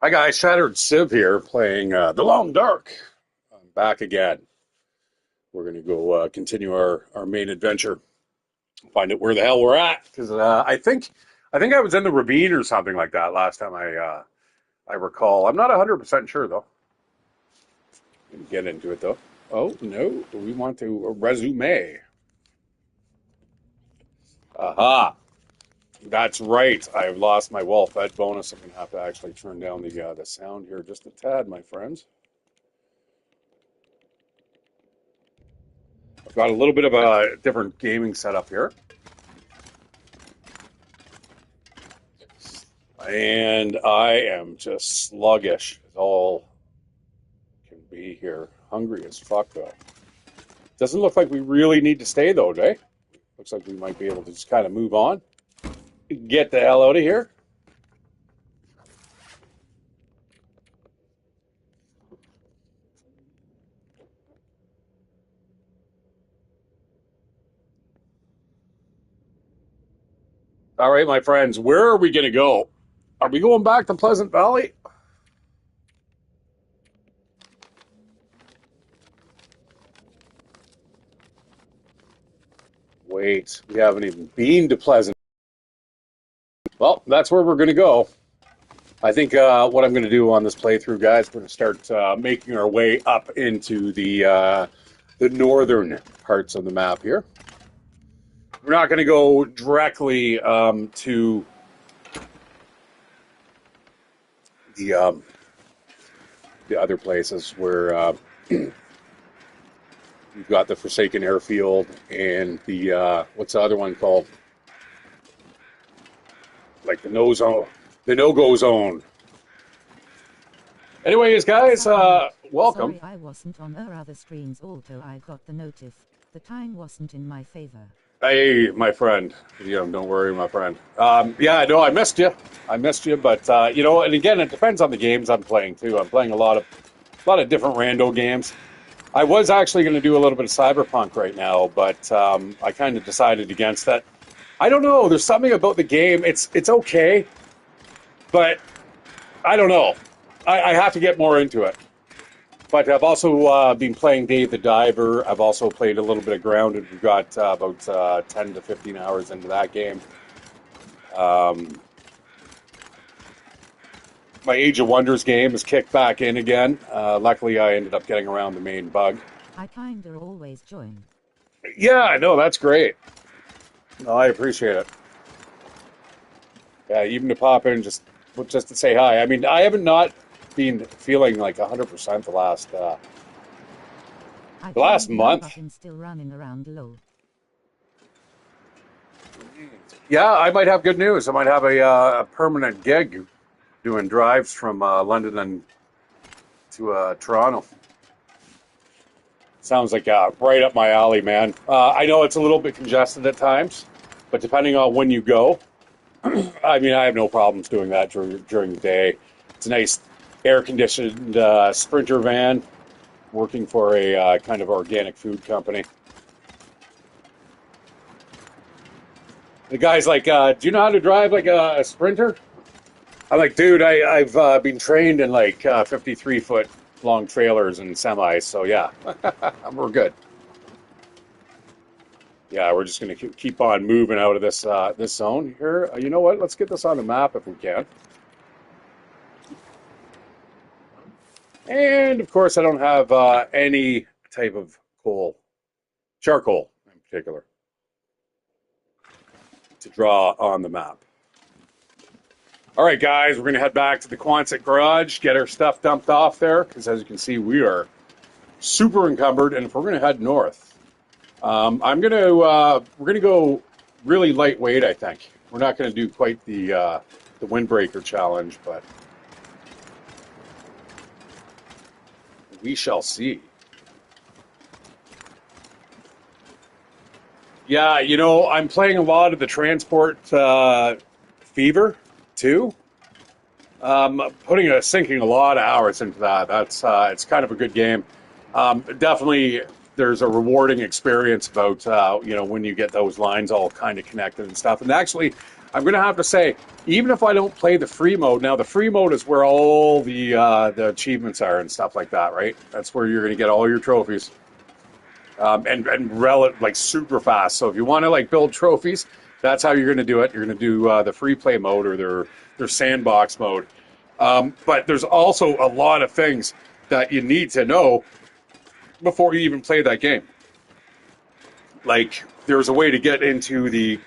Hi guys, Shatteredciv here playing The Long Dark. I'm back again. We're going to go continue our main adventure. Find out where the hell we're at because I think I was in the ravine or something like that last time I recall. I'm not 100% sure though. Gonna get into it though. Oh no, we want to resume. Aha, that's right. I've lost my well-fed bonus. I'm gonna have to actually turn down the sound here just a tad, my friends. I've got a little bit of a different gaming setup here. And I am just sluggish as all can be here. Hungry as fuck, though. Doesn't look like we really need to stay, though, Jay. Looks like we might be able to just kind of move on. Get the hell out of here. All right, my friends, where are we going to go? Are we going back to Pleasant Valley? Wait, we haven't even been to Pleasant. Well, that's where we're going to go. I think what I'm going to do on this playthrough, guys, we're going to start making our way up into the northern parts of the map here. We're not going to go directly to the other places where you've got the Forsaken Airfield and the what's the other one called? Like the no-go zone. Anyways, guys, welcome. Sorry, I wasn't on other screens. Although I got the notice, the time wasn't in my favor. Hey, my friend. Don't worry, my friend. Yeah, no, I missed you. But and again, it depends on the games I'm playing too. I'm playing a lot of different rando games. I was actually going to do a little bit of Cyberpunk right now, but I kind of decided against that. I don't know. There's something about the game. It's okay, but I don't know. I have to get more into it. But I've also been playing Dave the Diver. I've also played a little bit of Grounded. We've got about 10 to 15 hours into that game. My Age of Wonders game is kicked back in again. Luckily, I ended up getting around the main bug. I kinda always join. Yeah, I know. That's great. No, I appreciate it. Yeah, even to pop in just to say hi. I mean, I haven't not been feeling like 100% the last month. Still running around low. Yeah, I might have good news. I might have a permanent gig doing drives from London and to Toronto. Sounds like right up my alley, man. I know it's a little bit congested at times, but depending on when you go, I mean, I have no problems doing that during the day. It's a nice air-conditioned Sprinter van working for a kind of organic food company. The guy's like, do you know how to drive like a Sprinter? I'm like, dude, I've been trained in like 53-foot long trailers and semis, so yeah, we're good. Yeah, we're just going to keep on moving out of this zone here. You know what? Let's get this on the map if we can. And of course, I don't have any type of charcoal in particular, to draw on the map. All right, guys, we're going to head back to the Quonset garage, get our stuff dumped off there, because as you can see, we are super encumbered. And if we're going to head north, we're going to go really lightweight. I think we're not going to do quite the windbreaker challenge, but we shall see. Yeah, I'm playing a lot of the Transport Fever too. Sinking a lot of hours into that. That's it's kind of a good game. Definitely, there's a rewarding experience about when you get those lines all kind of connected and stuff. And actually, I'm going to have to say, even if I don't play the free mode, now the free mode is where all the achievements are and stuff like that, right? That's where you're going to get all your trophies, like super fast. So if you want to like build trophies, that's how you're going to do it. You're going to do the free play mode or their sandbox mode. But there's also a lot of things that you need to know before you even play that game. Like there's a way to get into the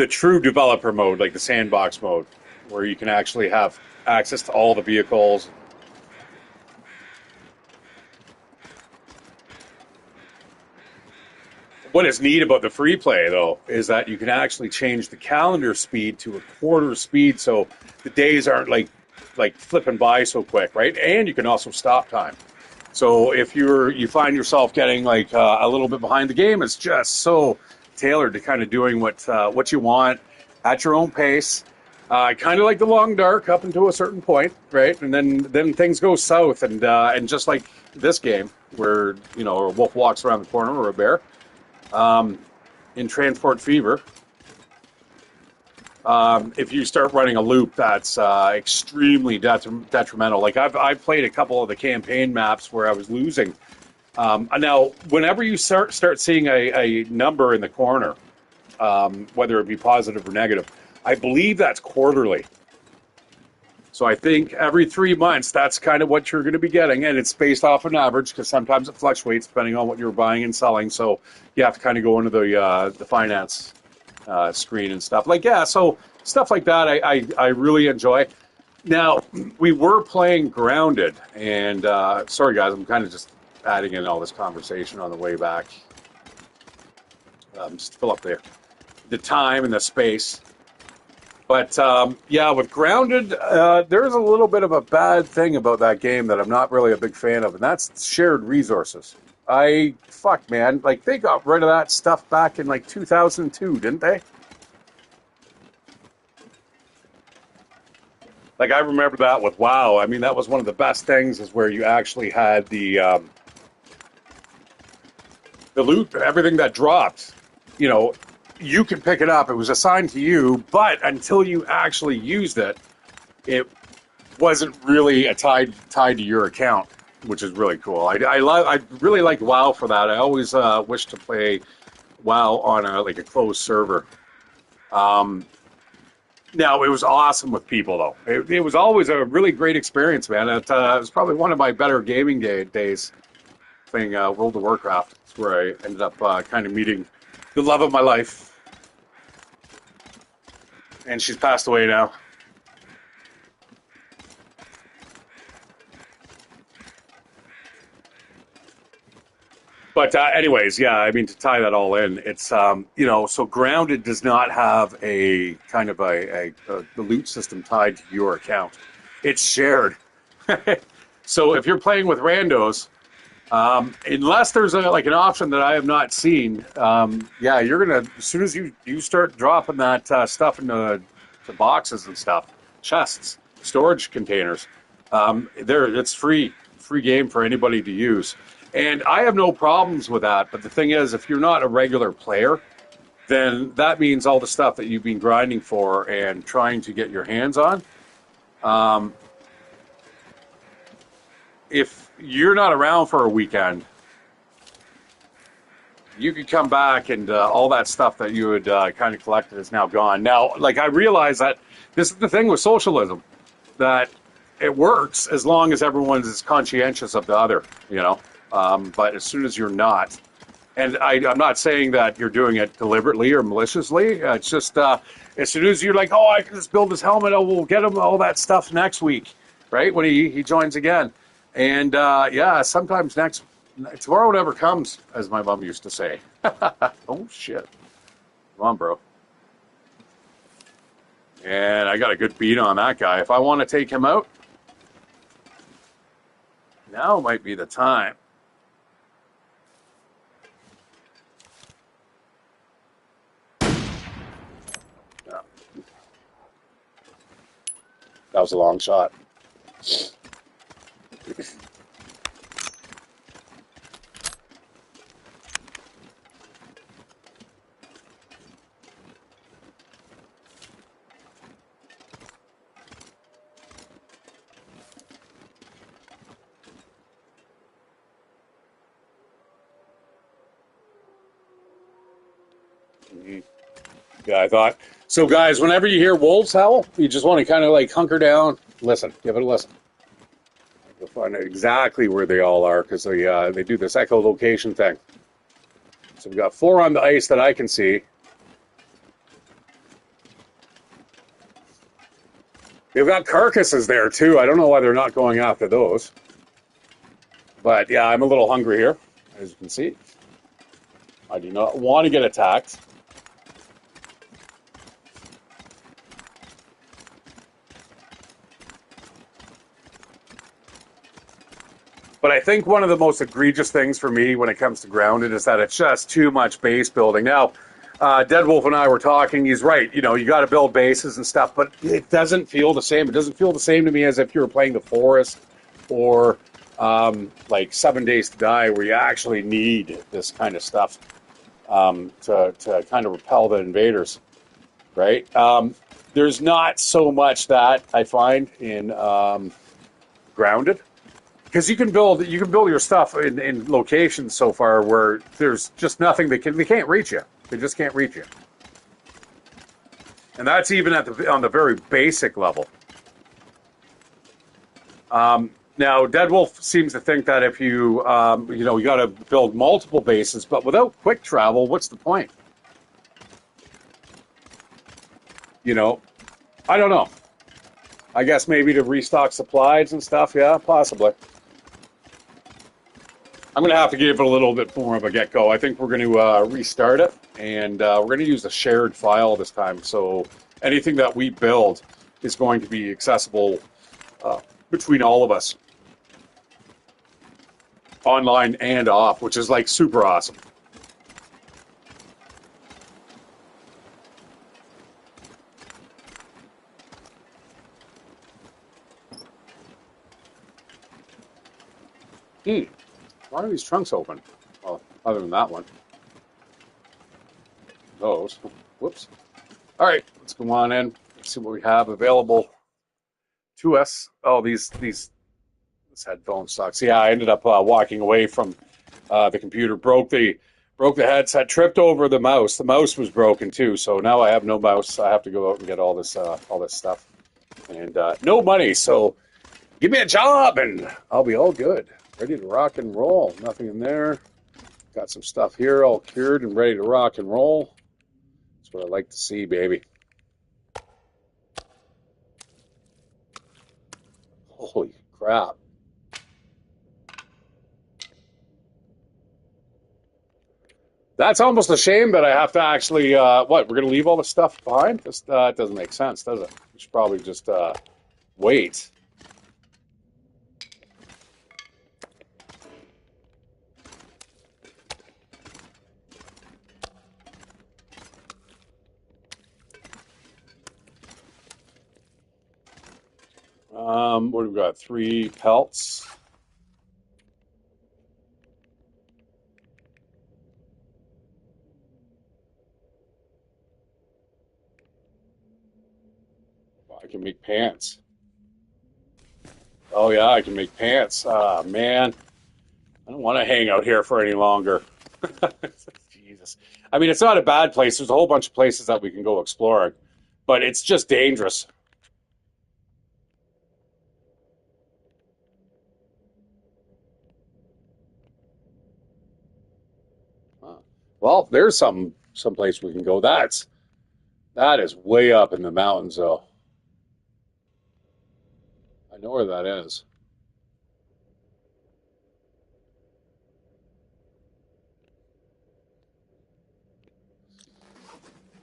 true developer mode, like the sandbox mode, where you can actually have access to all the vehicles. What is neat about the free play, though, is that you can actually change the calendar speed to a quarter speed, so the days aren't like flipping by so quick, right? And you can also stop time. So if you find yourself getting like a little bit behind the game, it's just so tailored to kind of doing what you want at your own pace. Kind of like the long dark up until a certain point, right? And then things go south, and just like this game where a wolf walks around the corner or a bear, in Transport Fever. If you start running a loop, that's extremely detrimental. Like I've played a couple of the campaign maps where I was losing. Now, whenever you start seeing a number in the corner, whether it be positive or negative, I believe that's quarterly. So I think every 3 months, that's kind of what you're going to be getting, and it's based off an average because sometimes it fluctuates depending on what you're buying and selling. So you have to kind of go into the finance screen and stuff so stuff like that I really enjoy. Now we were playing Grounded, and sorry guys, I'm kind of just adding in all this conversation on the way back, just to fill up the time and the space. But yeah, with Grounded, there's a little bit of a bad thing about that game that I'm not really a big fan of, and that's shared resources. Man, like they got rid of that stuff back in like 2002, didn't they? Like I remember that with WoW. I mean, that was one of the best things, is where you actually had the loot, everything that dropped. You know, you could pick it up. It was assigned to you, but until you actually used it, it wasn't really tied to your account, which is really cool. I really like WoW for that. I always wish to play WoW on a closed server. Now, it was awesome with people, though. It was always a really great experience, man. It was probably one of my better gaming days playing World of Warcraft. It's where I ended up kind of meeting the love of my life. And she's passed away now. But anyways, yeah, I mean, to tie that all in, it's, so Grounded does not have a kind of the loot system tied to your account. It's shared. So if you're playing with randos, unless there's an option that I have not seen, yeah, you're going to, as soon as you start dropping that stuff into the boxes and stuff, chests, storage containers, it's free game for anybody to use. And I have no problems with that. But the thing is, if you're not a regular player, then that means all the stuff that you've been grinding for and trying to get your hands on, if you're not around for a weekend, you could come back and all that stuff that you had kind of collected is now gone. Now, I realize that this is the thing with socialism, that it works as long as everyone's as conscientious of the other, but as soon as you're not, and I'm not saying that you're doing it deliberately or maliciously. It's just as soon as you're like, oh, I can just build this helmet, oh, we'll get him all that stuff next week, right? When he joins again. And yeah, sometimes tomorrow never comes, as my mom used to say. Oh, shit. Come on, bro. And I got a good beat on that guy. If I want to take him out, now might be the time. No. That was a long shot. Mhm. Yeah, I thought. So, guys, whenever you hear wolves howl, you just want to kind of like hunker down, listen, give it a listen. You'll find out exactly where they all are because they do this echolocation thing. So we've got 4 on the ice that I can see. They've got carcasses there too. I don't know why they're not going after those. But yeah, I'm a little hungry here, as you can see. I do not want to get attacked. But I think one of the most egregious things for me when it comes to grounded is that it's just too much base building. Now, Dead Wolf and I were talking. He's right. You know, you got to build bases and stuff, but it doesn't feel the same. It doesn't feel the same to me as if you were playing the Forest or like 7 Days to Die, where you actually need this kind of stuff to kind of repel the invaders, right? There's not so much that I find in grounded. Because you can build your stuff in locations so far where there's just nothing they can't reach you. They just can't reach you, and that's even on the very basic level. Now, Dead Wolf seems to think that if you you got to build multiple bases, but without quick travel, what's the point? You know, I don't know. I guess maybe to restock supplies and stuff. Yeah, possibly. I'm going to have to give it a little bit more of a get-go. I think we're going to restart it, and we're going to use a shared file this time. So anything that we build is going to be accessible between all of us, online and off, which is like super awesome. Why are these trunks open? Well, other than that one. Those. Whoops. All right, let's go on in. Let's see what we have available to us. Oh, this headphone sucks. Yeah, I ended up walking away from the computer. Broke the headset. Tripped over the mouse. The mouse was broken too. So now I have no mouse. I have to go out and get all this stuff and no money. So give me a job and I'll be all good. Ready to rock and roll. Nothing in there. Got some stuff here all cured and ready to rock and roll. That's what I like to see, baby. Holy crap. That's almost a shame that I have to actually, we're going to leave all the stuff behind? This doesn't make sense, does it? We should probably just wait. What have we got? 3 pelts. I can make pants. Oh, yeah, I can make pants. Man, I don't want to hang out here for any longer. Jesus. I mean, it's not a bad place. There's a whole bunch of places that we can go exploring, but it's just dangerous. Well, there's some place we can go. That is way up in the mountains, though. I know where that is.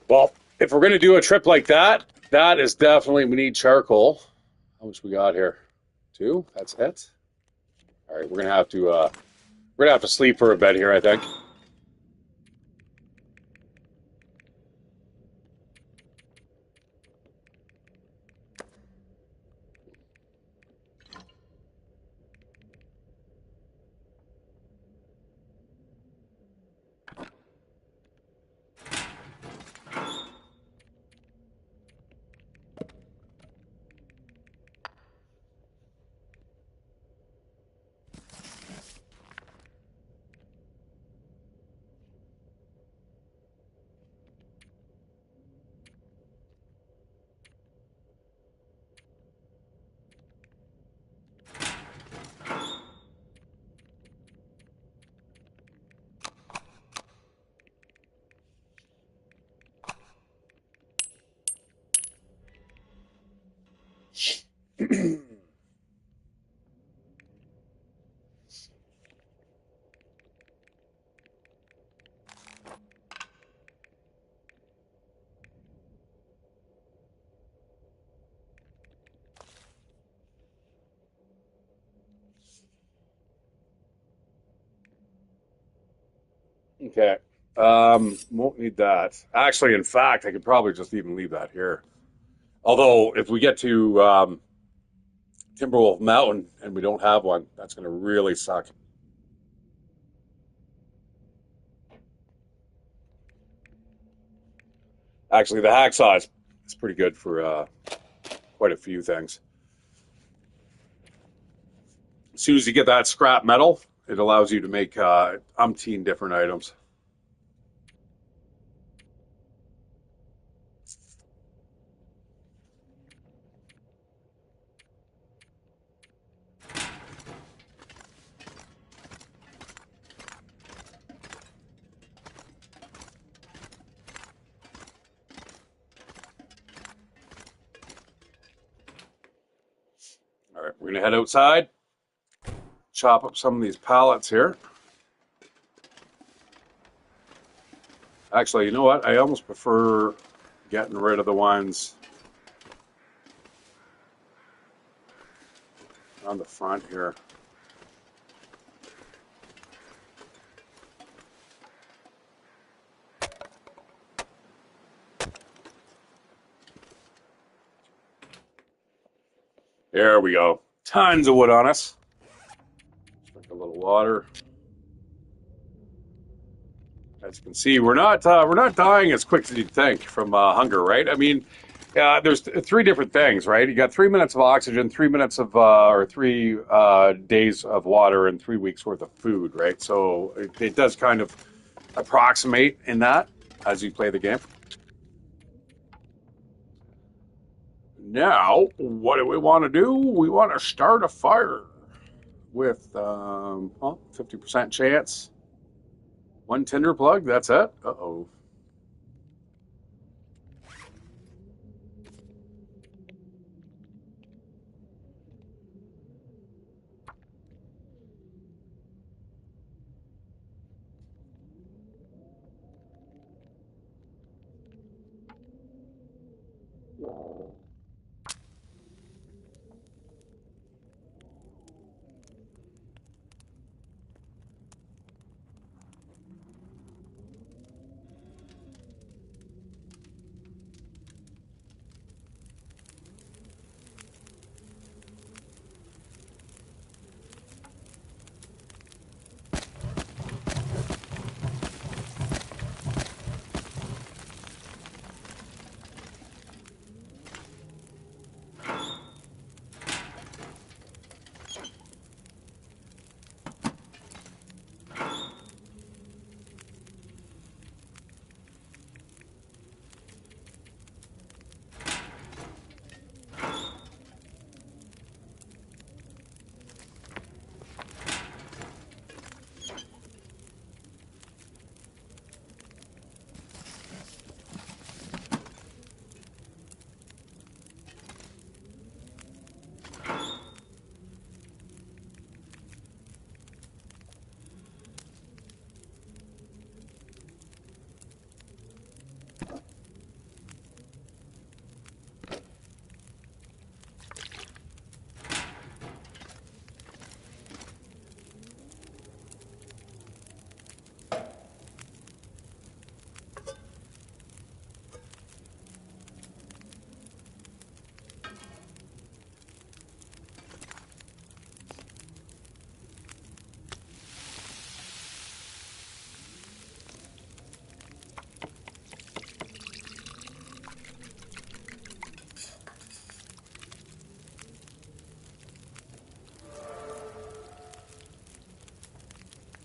Well, if we're going to do a trip like that, that is definitely, we need charcoal. How much we got here? 2? That's it. All right, we're gonna have to sleep for a bit here, I think. Okay. Won't need that. Actually, in fact, I could probably just even leave that here. Although, if we get to Timberwolf Mountain and we don't have one, that's going to really suck. Actually, the hacksaw is pretty good for quite a few things. As soon as you get that scrap metal, it allows you to make umpteen different items. All right, we're going to head outside, chop up some of these pallets here. Actually, you know what? I almost prefer getting rid of the ones on the front here. There we go. Tons of wood on us. Drink a little water. As you can see, we're not dying as quick as you'd think from hunger, right? I mean, there's three different things, right? You got 3 minutes of oxygen, 3 minutes of or 3 days of water, and 3 weeks worth of food, right? So it does kind of approximate in that as you play the game. Now, what do we want to do? We want to start a fire with 50% chance. One tinder plug, that's it. Uh-oh.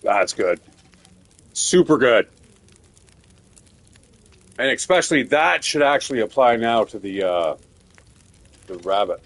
That's good. Super good. And especially that should actually apply now to the rabbit.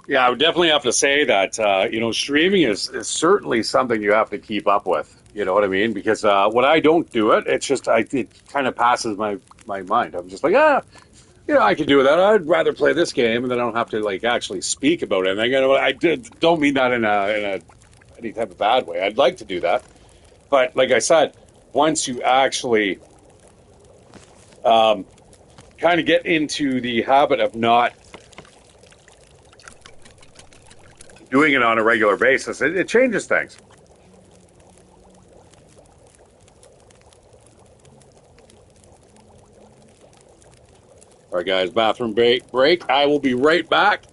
Yeah, I would definitely have to say that streaming is certainly something you have to keep up with. You know what I mean? Because when I don't do it, it kind of passes my mind. I'm just like, I could do that. I'd rather play this game, and then I don't have to like actually speak about anything. Don't mean that in a any type of bad way. I'd like to do that, but like I said, once you actually um, kind of get into the habit of not doing it on a regular basis, it changes things. All right, guys, bathroom break. Break. I will be right back.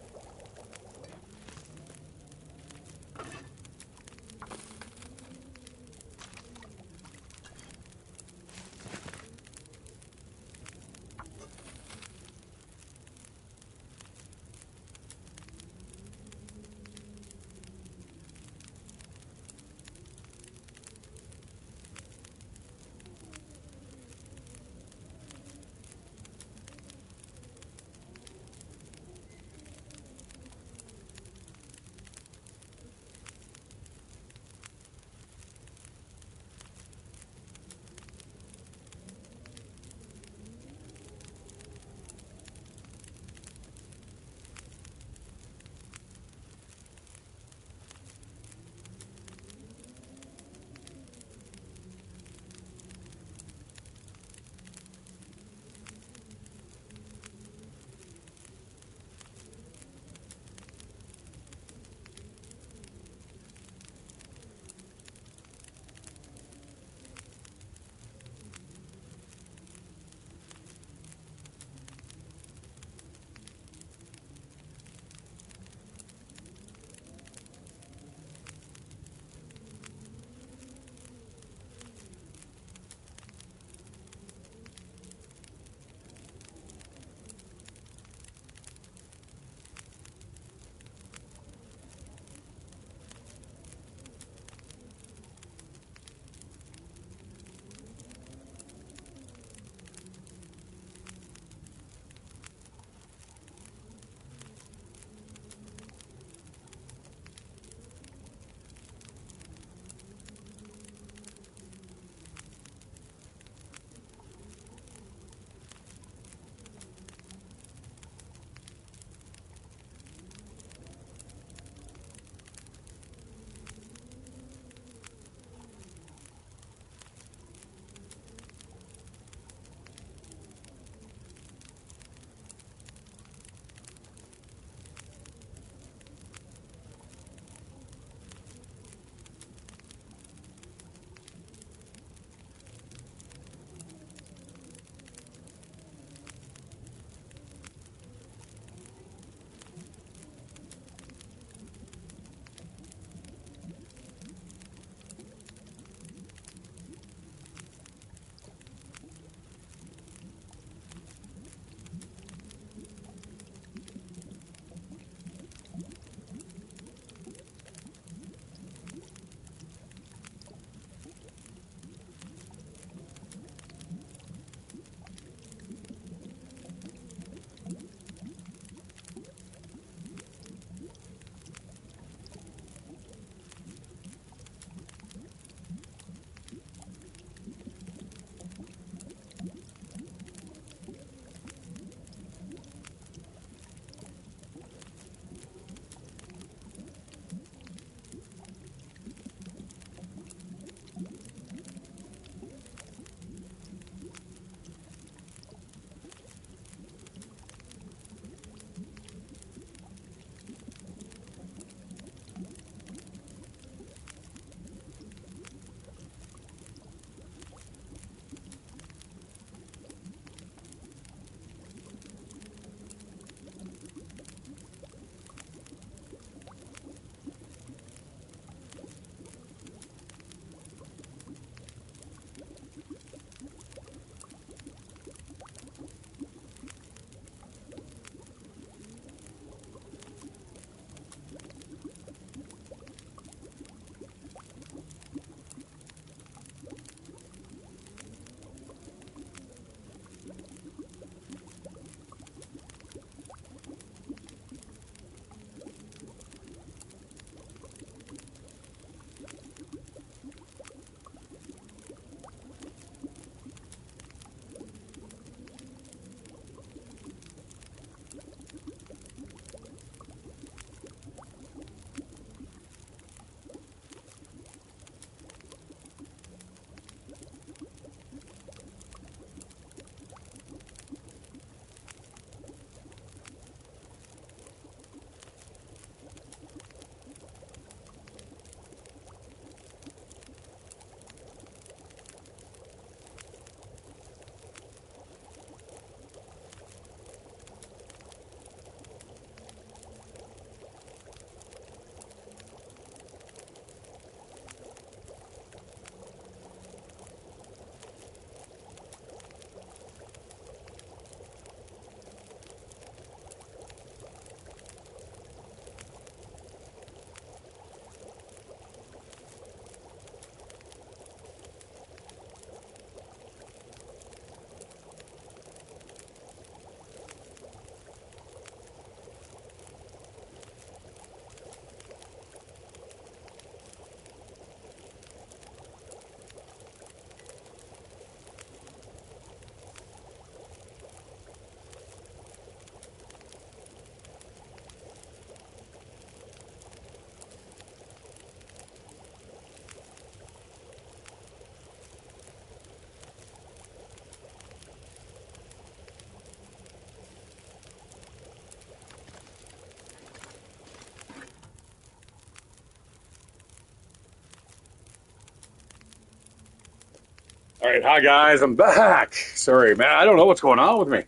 All right, hi guys, I'm back. Sorry, man, I don't know what's going on with me.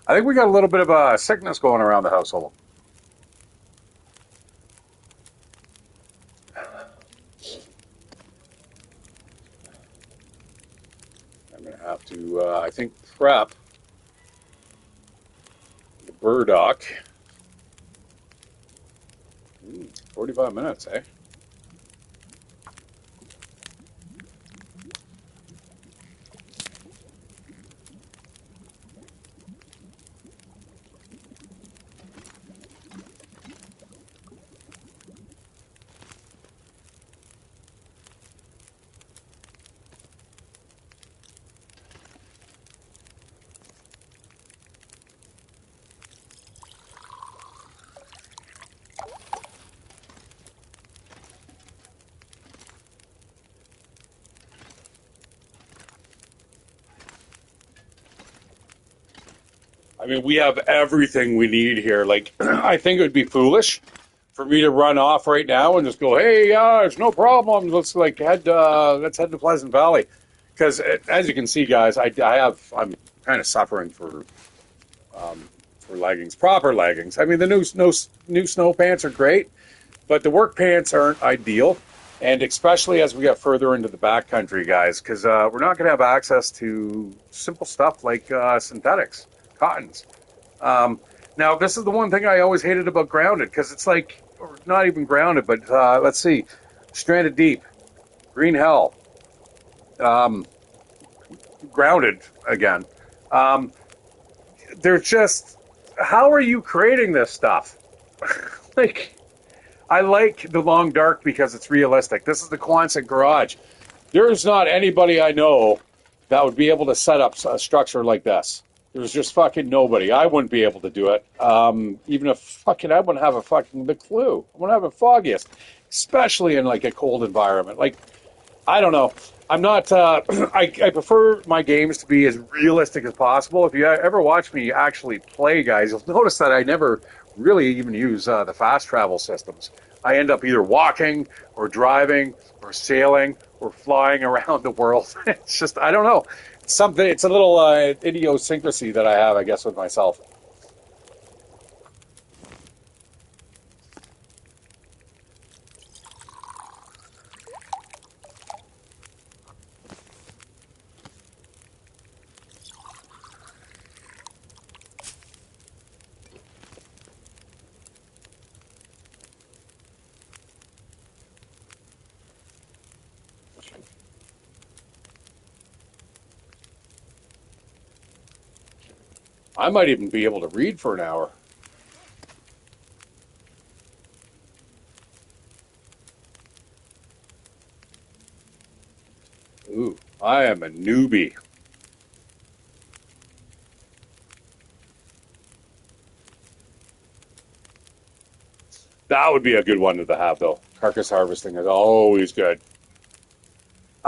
I think we got a little bit of a sickness going around the household. I'm gonna have to, I think, prep the burdock. 45 minutes, eh? I mean, we have everything we need here. Like, I think it would be foolish for me to run off right now and just go, "Hey, it's no problem. Let's head to Pleasant Valley," because as you can see, guys, I'm kind of suffering for leggings, proper leggings. I mean, the new snow pants are great, but the work pants aren't ideal, and especially as we get further into the backcountry, guys, because we're not going to have access to simple stuff like synthetics, cottons. Now, this is the one thing I always hated about grounded, because it's like, or not even grounded, but let's see, stranded deep, green hell, um, grounded again. Um, they're just, how are you creating this stuff? Like, I like the long dark because it's realistic. This is the Quonset garage. There's not anybody I know that would be able to set up a structure like this. There's just fucking nobody. I wouldn't be able to do it. Even if fucking I wouldn't have a fucking the clue. I wouldn't have a foggiest, especially in like a cold environment. Like, I don't know. I'm not. I prefer my games to be as realistic as possible. If you ever watch me actually play, guys, you'll notice that I never really even use the fast travel systems. I end up either walking or driving or sailing or flying around the world. It's just I don't know. It's something. It's a little idiosyncrasy that I have, I guess, with myself. I might even be able to read for an hour. Ooh, I am a newbie. That would be a good one to have, though. Carcass harvesting is always good.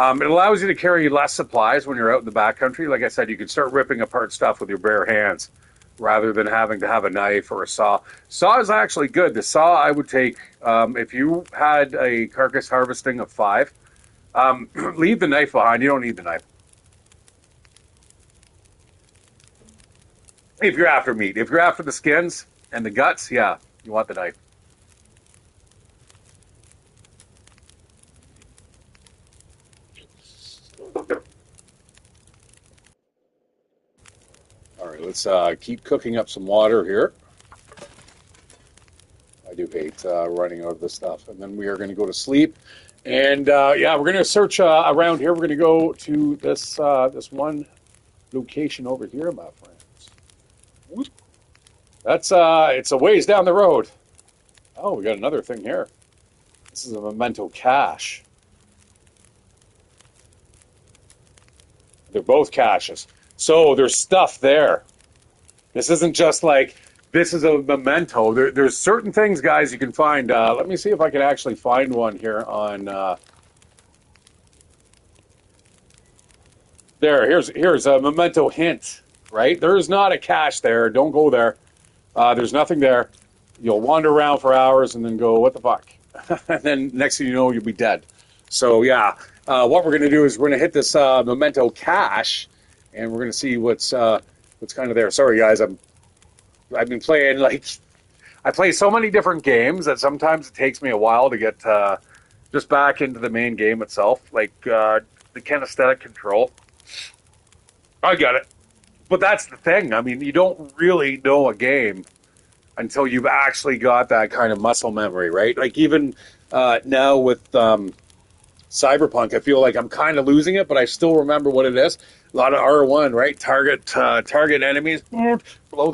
It allows you to carry less supplies when you're out in the backcountry. Like I said, you can start ripping apart stuff with your bare hands rather than having to have a knife or a saw. Saw is actually good. The saw I would take if you had a carcass harvesting of 5. Leave the knife behind. You don't need the knife if you're after meat. If you're after the skins and the guts, yeah, you want the knife. All right, let's keep cooking up some water here. I do hate running out of this stuff. And then we are going to go to sleep. And yeah, we're going to search around here. We're going to go to this one location over here, my friends. That's it's a ways down the road. Oh, we got another thing here. This is a memento cache. They're both caches. So there's stuff there. This isn't just like this is a memento. There's certain things, guys, you can find. Let me see if I can actually find one here on. Here's a memento hint. Right, there is not a cache there. Don't go there. There's nothing there. You'll wander around for hours and then go, what the fuck? And then next thing you know, you'll be dead. So yeah, what we're going to do is we're going to hit this memento cache, and we're going to see what's kind of there. Sorry, guys, I've been playing I play so many different games that sometimes it takes me a while to get just back into the main game itself, like the kinesthetic control. I got it. But that's the thing. I mean, you don't really know a game until you've actually got that kind of muscle memory, right? Like even now with Cyberpunk, I feel like I'm kind of losing it, but I still remember what it is. A lot of R1, right? Target enemies, blow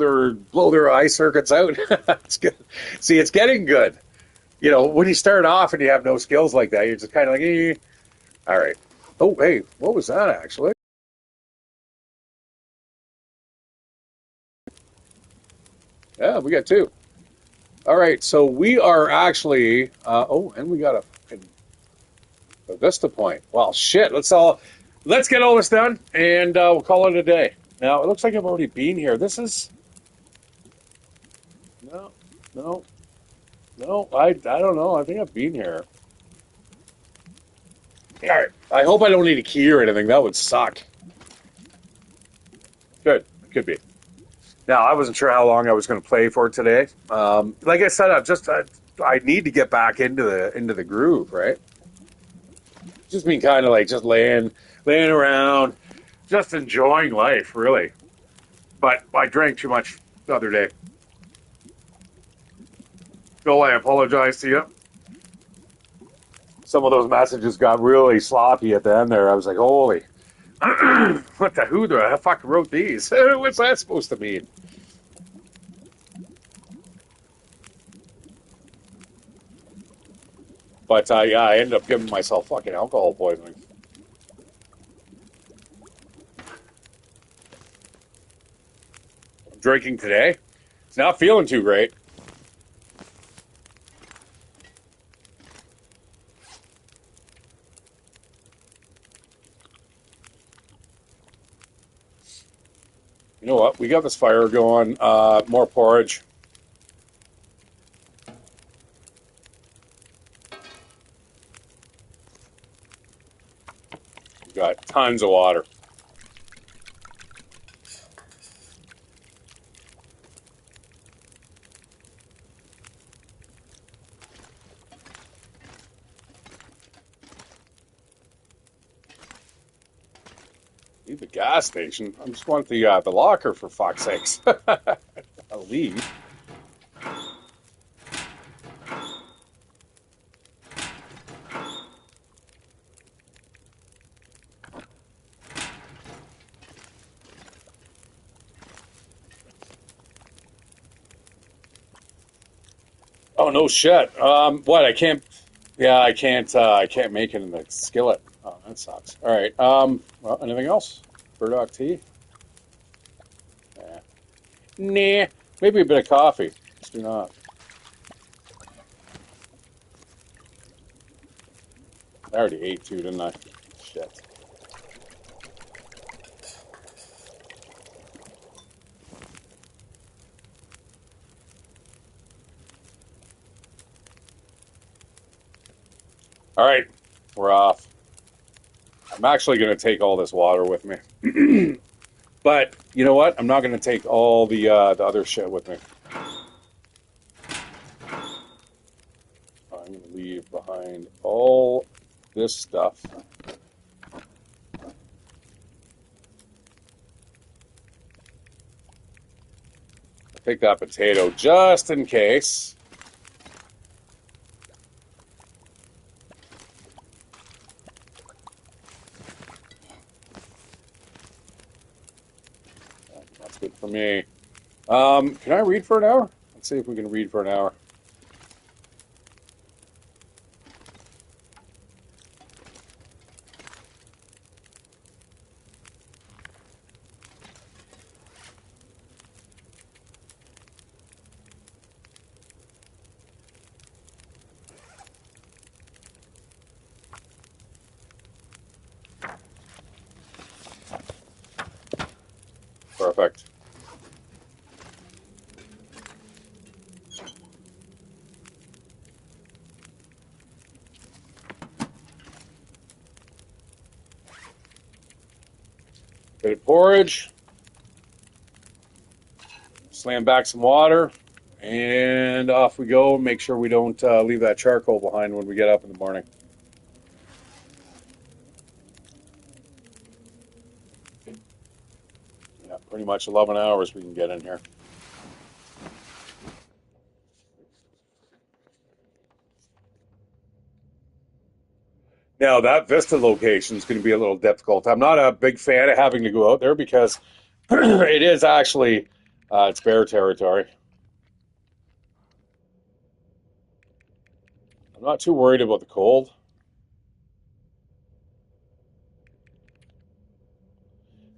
their eye circuits out. It's good. See, it's getting good. You know, when you start off and you have no skills like that, you're just kind of like, all right. Oh, hey, what was that actually? Yeah, we got two. All right, so we are actually. And we got a Vista point. Well, shit. Let's get all this done, and we'll call it a day. Now it looks like I've already been here. This is no, no, no. I don't know. I think I've been here. All right. I hope I don't need a key or anything. That would suck. Good. It could be. Now I wasn't sure how long I was going to play for today. Like I said, I need to get back into the groove, right? Just been kind of like just laying around, just enjoying life, really. But I drank too much the other day. Bill, I apologize to you. Some of those messages got really sloppy at the end there. I was like, holy, who the fuck wrote these? What's that supposed to mean? But yeah, I ended up giving myself fucking alcohol poisoning. I'm drinking today. It's not feeling too great. You know what? We got this fire going. More porridge. We got tons of water. Leave the gas station. I just want the locker for fuck's sakes. I'll leave. Oh no shit. What? I can't. Yeah, I can't. I can't make it in the skillet. Oh, that sucks. All right. Well, anything else? Burdock tea? Nah. Maybe a bit of coffee. Let's do not. I already ate two, didn't I? Shit. All right, we're off. I'm actually going to take all this water with me. But you know what? I'm not going to take all the other shit with me. I'm going to leave behind all this stuff. I'll take that potato just in case. That's good for me. Can I read for an hour? Let's see if we can read for an hour. Perfect. Bit of porridge. Slam back some water. And off we go. Make sure we don't leave that charcoal behind when we get up in the morning. Yeah, pretty much 11 hours we can get in here. Now, that Vista location is going to be a little difficult. I'm not a big fan of having to go out there because it is actually it's bear territory. I'm not too worried about the cold.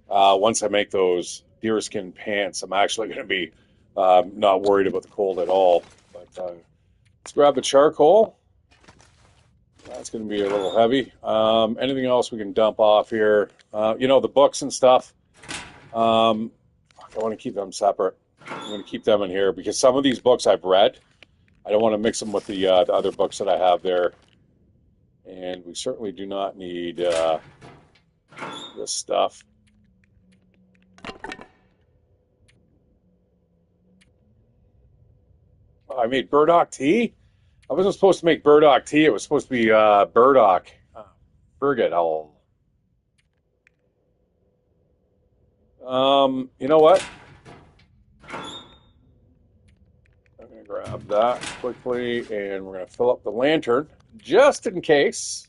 Once I make those deerskin pants, I'm actually going to be not worried about the cold at all. But let's grab the charcoal. That's going to be a little heavy. Anything else we can dump off here? The books and stuff. I want to keep them separate. I'm going to keep them in here because some of these books I've read. I don't want to mix them with the other books that I have there. And we certainly do not need this stuff. I made burdock tea? I wasn't supposed to make burdock tea. It was supposed to be burdock. Forget all. You know what? I'm going to grab that quickly, and we're going to fill up the lantern just in case.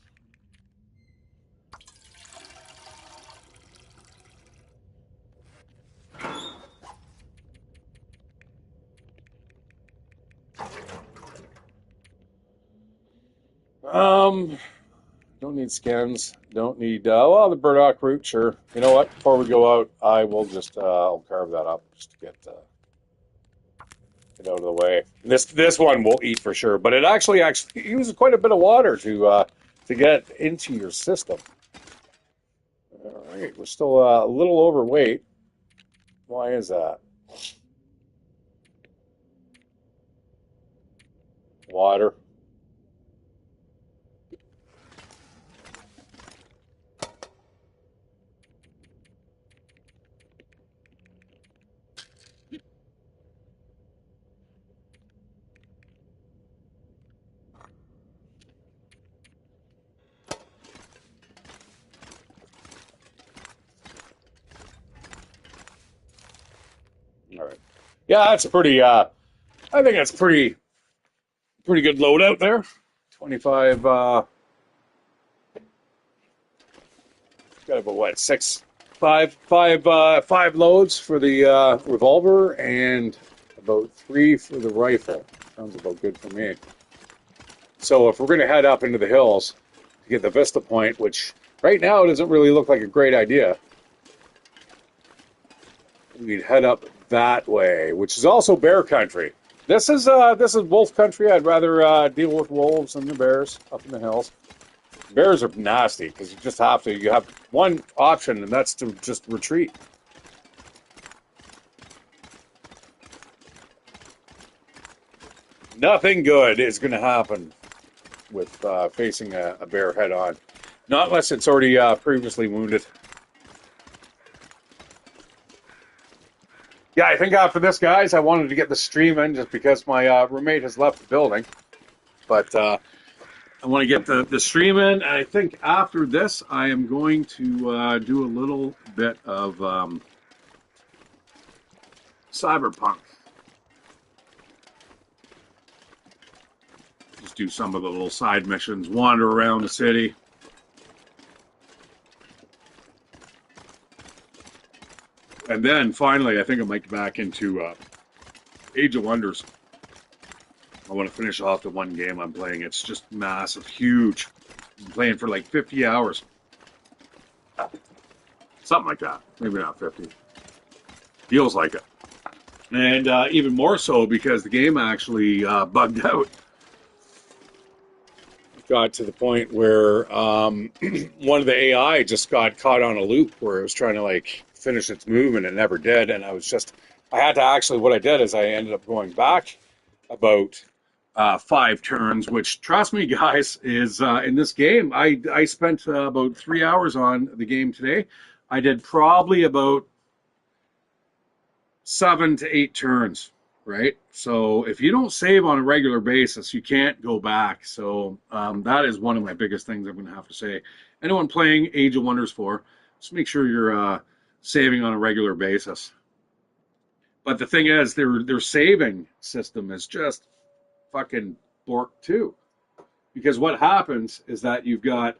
Don't need skins. Don't need, the burdock root, sure. You know what? Before we go out, I will just, I'll carve that up just to get it out of the way. This one we'll eat for sure, but it actually uses quite a bit of water to get into your system. All right, we're still a little overweight. Why is that? Water. All right. Yeah, that's pretty. I think that's pretty good load out there. 25. Got about what five loads for the revolver and about 3 for the rifle. Sounds about good for me. So if we're going to head up into the hills to get the Vista Point, which right now doesn't really look like a great idea, we'd head up that way, which is also bear country. This is wolf country. I'd rather deal with wolves than the bears up in the hills. Bears are nasty because you have one option, and that's to just retreat. Nothing good is going to happen with facing a bear head on, not unless it's already previously wounded. Yeah, I think after this, guys, I wanted to get the stream in just because my roommate has left the building. But I want to get the stream in. And I think after this, I am going to do a little bit of Cyberpunk. Just do some of the little side missions, wander around the city. And then finally, I think I might get back into Age of Wonders. I want to finish off the one game I'm playing. It's just massive, huge. I'm playing for like 50 hours. Something like that. Maybe not 50. Feels like it. And even more so because the game actually bugged out. Got to the point where one of the AI just got caught on a loop where it was trying to like finish its move and it never did. And I had to actually, what I did is I ended up going back about 5 turns, which, trust me, guys, is in this game. I spent about 3 hours on the game today. I did probably about 7 to 8 turns, right? So if you don't save on a regular basis, you can't go back. So that is one of my biggest things I'm going to have to say. Anyone playing Age of Wonders 4, just make sure you're saving on a regular basis. But the thing is, their saving system is just fucking bork too. Because what happens is that you've got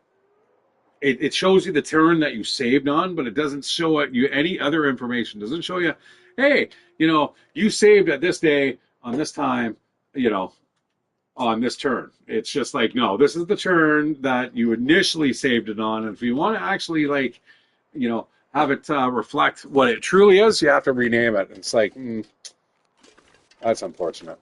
it shows you the turn that you saved on, but it doesn't show you any other information. It doesn't show you, hey, you saved at this day on this time, on this turn. It's just like, no, this is the turn that you initially saved it on. And if you want to actually have it reflect what it truly is, you have to rename it. And it's like, that's unfortunate.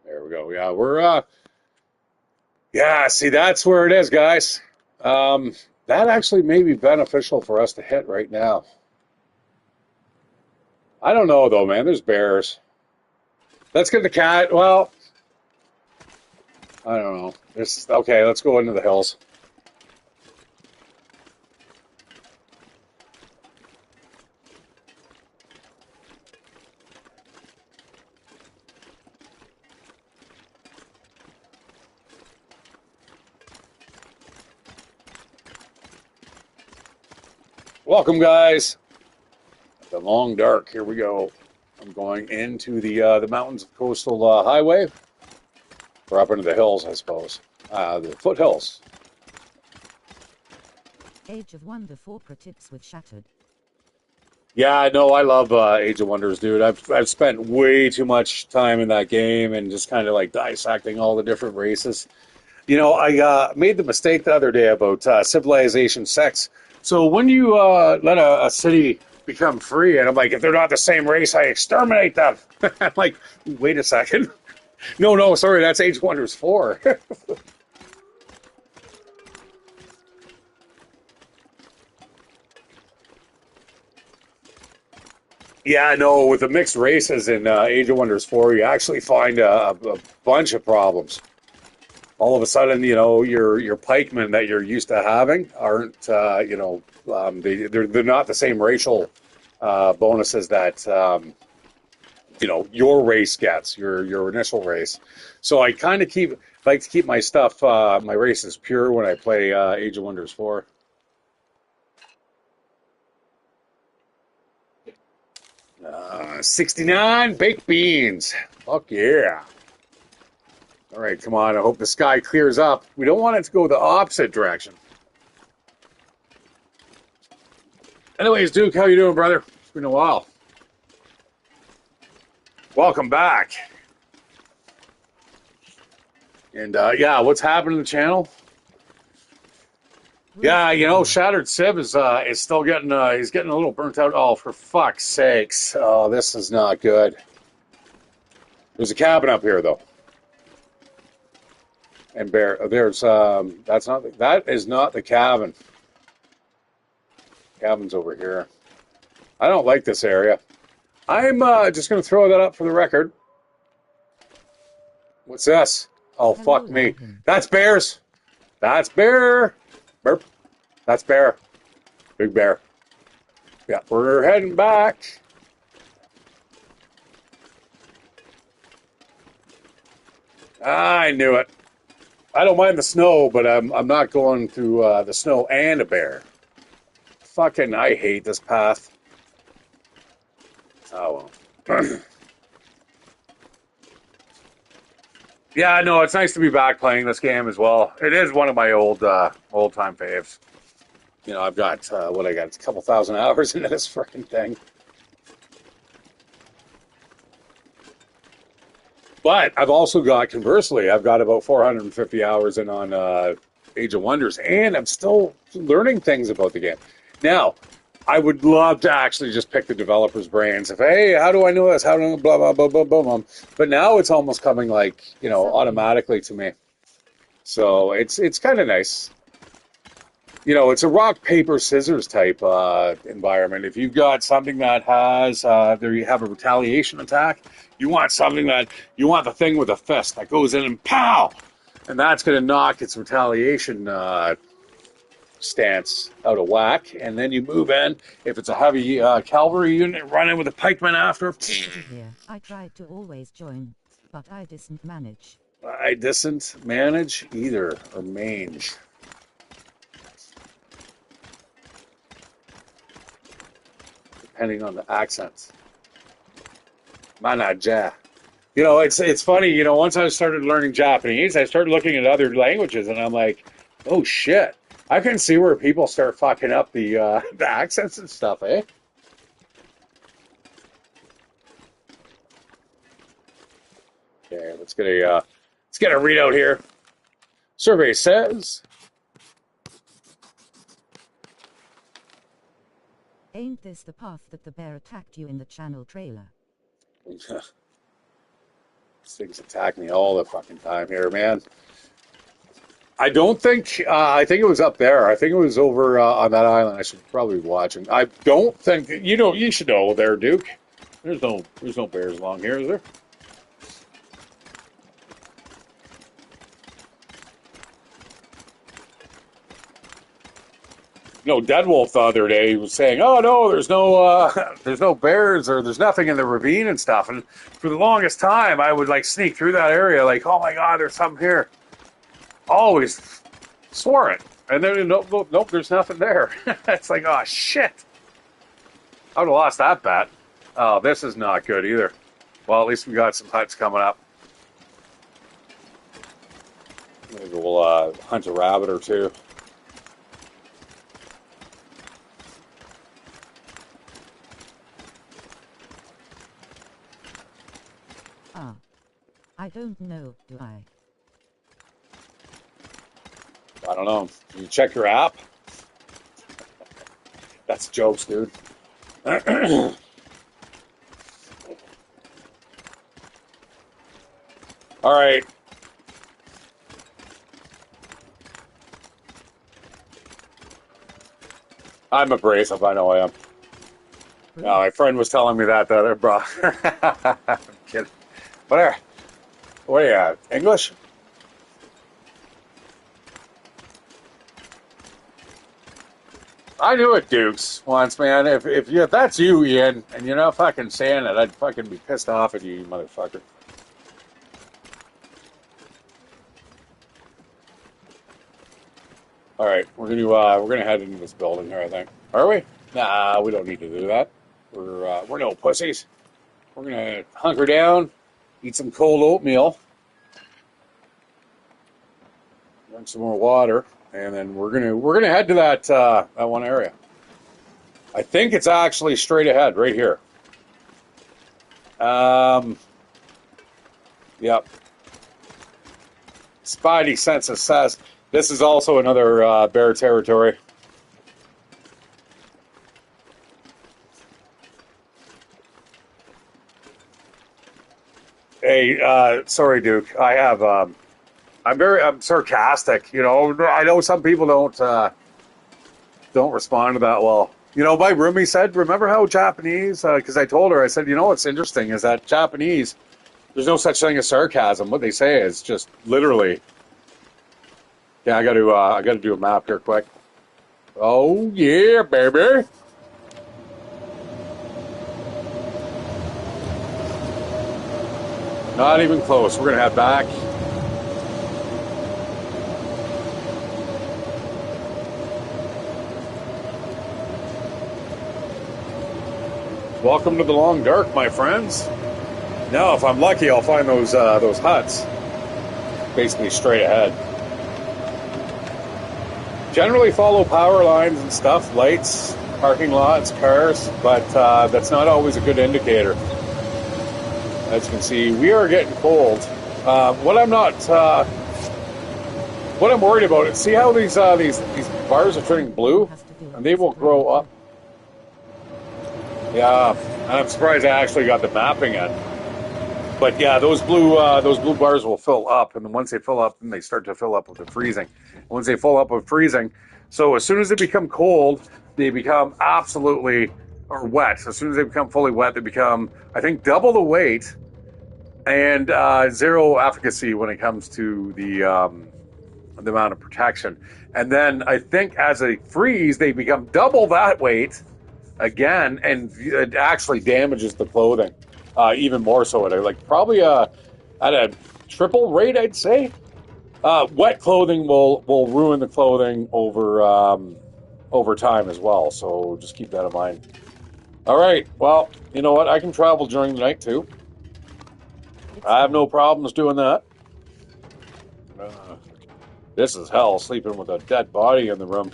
There we go. Yeah, see, that's where it is, guys. That actually may be beneficial for us to hit right now. I don't know, though, man. There's bears. Let's get the cat. Well, I don't know. Okay, let's go into the hills. Welcome, guys. The long dark. Here we go. I'm going into the mountains of Coastal Highway. Or up into the hills, I suppose. The foothills. Age of Wonder 4 Pro Tips with Shattered. Yeah, no, I love Age of Wonders, dude. I've spent way too much time in that game and just kind of like dissecting all the different races. I made the mistake the other day about Civilization 6. So when you let a city become free, and I'm like, if they're not the same race, I exterminate them. I'm like, wait a second. No, sorry, that's Age of Wonders 4. Yeah, no, with the mixed races in Age of Wonders 4, you actually find a bunch of problems. All of a sudden, your pikemen that you're used to having aren't, they're not the same racial bonuses that your race gets, your initial race. So I kind of like to keep my stuff, my races pure when I play Age of Wonders 4. Uh, 69 baked beans. Fuck yeah. All right, come on. I hope the sky clears up. We don't want it to go the opposite direction. Anyways, Duke, how you doing, brother? It's been a while. Welcome back. And yeah, what's happened to the channel? Yeah, Shatteredciv is still getting he's getting a little burnt out. Oh, for fuck's sakes! Oh, this is not good. There's a cabin up here though, and there's that is not the cabin. Cabin's over here. I don't like this area. I'm just gonna throw that up for the record. What's this? Oh, fuck me. That's bears. That's bear. Burp. That's bear. Big bear. Yeah, we're heading back. I knew it. I don't mind the snow, but I'm not going through the snow and a bear. Fucking, I hate this path. Oh well. Yeah, no, it's nice to be back playing this game as well. It is one of my old time faves. I've got what I got. It's a couple thousand hours into this freaking thing. But I've also got, conversely, I've got about 450 hours in on Age of Wonders, and I'm still learning things about the game. Now, I would love to actually just pick the developers' brains. Hey, how do I know this? How do I blah, blah, blah, blah, blah, blah. But now it's almost coming like, automatically to me. So it's kind of nice. you know, it's a rock, paper, scissors type environment. If you've got something that has, there you have a retaliation attack, you want something that, you want the thing with a fist that goes in and pow! And that's going to knock its retaliation stance out of whack. And then you move in. If it's a heavy cavalry unit, run in with a pikeman after. Here, I tried to always join, but I didn't manage. I didn't manage either, or mange. Depending on the accents. Manaja. You know, it's funny, you know, once I started learning Japanese, I started looking at other languages and I'm like, oh shit. I can see where people start fucking up the the accents and stuff, eh? Okay, let's get a readout here. Survey says Ain't this the path that the bear attacked you in the channel trailer? these things attack me all the fucking time here, man. I don't think, I think it was up there. I think it was over on that island. I should probably be watching. I don't think, you know, you should know there, Duke. There's no bears along here, is there? You know, Deadwolf the other day was saying, "Oh no, there's no bears or there's nothing in the ravine and stuff." And for the longest time, I would like sneak through that area, like, "Oh my God, there's something here." Always swore it, and then nope, there's nothing there. It's like, oh shit, I would have lost that bet. Oh, this is not good either. Well, at least we got some huts coming up. Maybe we'll hunt a rabbit or two. I don't know, do I? I don't know. You check your app? That's jokes, dude. All right. I'm abrasive. I know I am. No, my friend was telling me that the other, bro. I'm kidding. What are you, English? I knew it, Dukes, once, man. If that's you, Ian, and you're not fucking saying it, I'd fucking be pissed off at you, you motherfucker. All right, we're gonna head into this building here, I think. Are we? Nah, we don't need to do that. We're no pussies. We're gonna hunker down, eat some cold oatmeal, drink some more water, and then we're gonna head to that one area. I think it's actually straight ahead, right here. Yep. Spidey senses says this is also another bear territory. Hey, sorry, Duke. I'm sarcastic. You know, I know some people don't respond to that well. You know, my roomie said, remember how Japanese, because I told her, I said, you know what's interesting is that Japanese, there's no such thing as sarcasm. What they say is just literally. Yeah, I got to do a map here quick. Oh yeah, baby. Not even close. We're gonna head back. Welcome to the long dark, my friends. Now, if I'm lucky, I'll find those huts. Basically straight ahead. Generally follow power lines and stuff, lights, parking lots, cars, but that's not always a good indicator. As you can see, we are getting cold. What I'm worried about is, see how these bars are turning blue, and they will grow up. Yeah, and I'm surprised I actually got the mapping in. But yeah, those blue bars will fill up, and then once they fill up, then they start to fill up with the freezing. Once they fill up with freezing, So as soon as they become cold, they become absolutely, or wet. As soon as they become fully wet, they become, I think, double the weight and zero efficacy when it comes to the amount of protection. And then I think as they freeze, they become double that weight again, and it actually damages the clothing even more so. Like probably at a triple rate, I'd say. Wet clothing will ruin the clothing over time as well. So just keep that in mind. All right. Well, you know what? I can travel during the night too. I have no problems doing that. This is hell, sleeping with a dead body in the room.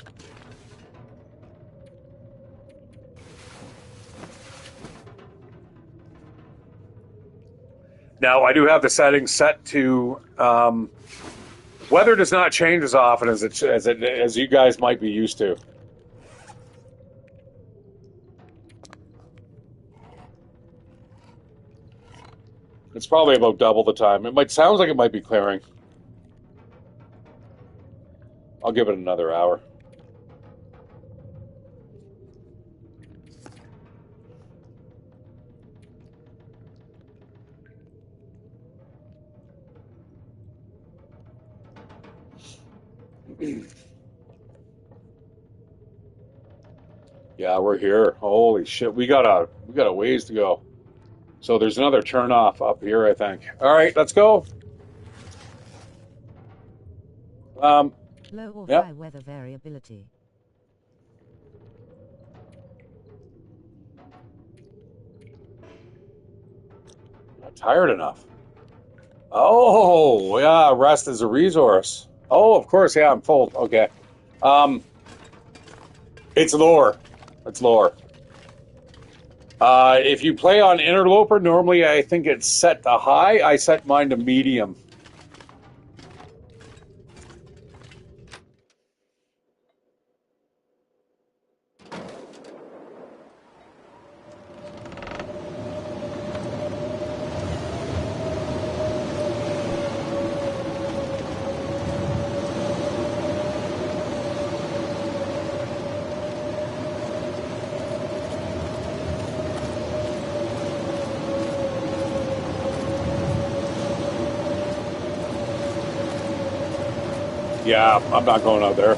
Now, I do have the settings set to weather does not change as often as you guys might be used to. It's probably about double the time. Sounds like it might be clearing. I'll give it another hour. Yeah, we're here. Holy shit, we got a ways to go. So there's another turn off up here, I think. All right, let's go. Low or Yep. high weather variability. Not tired enough. Oh, yeah, rest is a resource. Oh, of course, yeah, I'm full. Okay. It's lore. It's lore. If you play on Interloper, normally I think it's set to high. I set mine to medium. Yeah, I'm not going out there.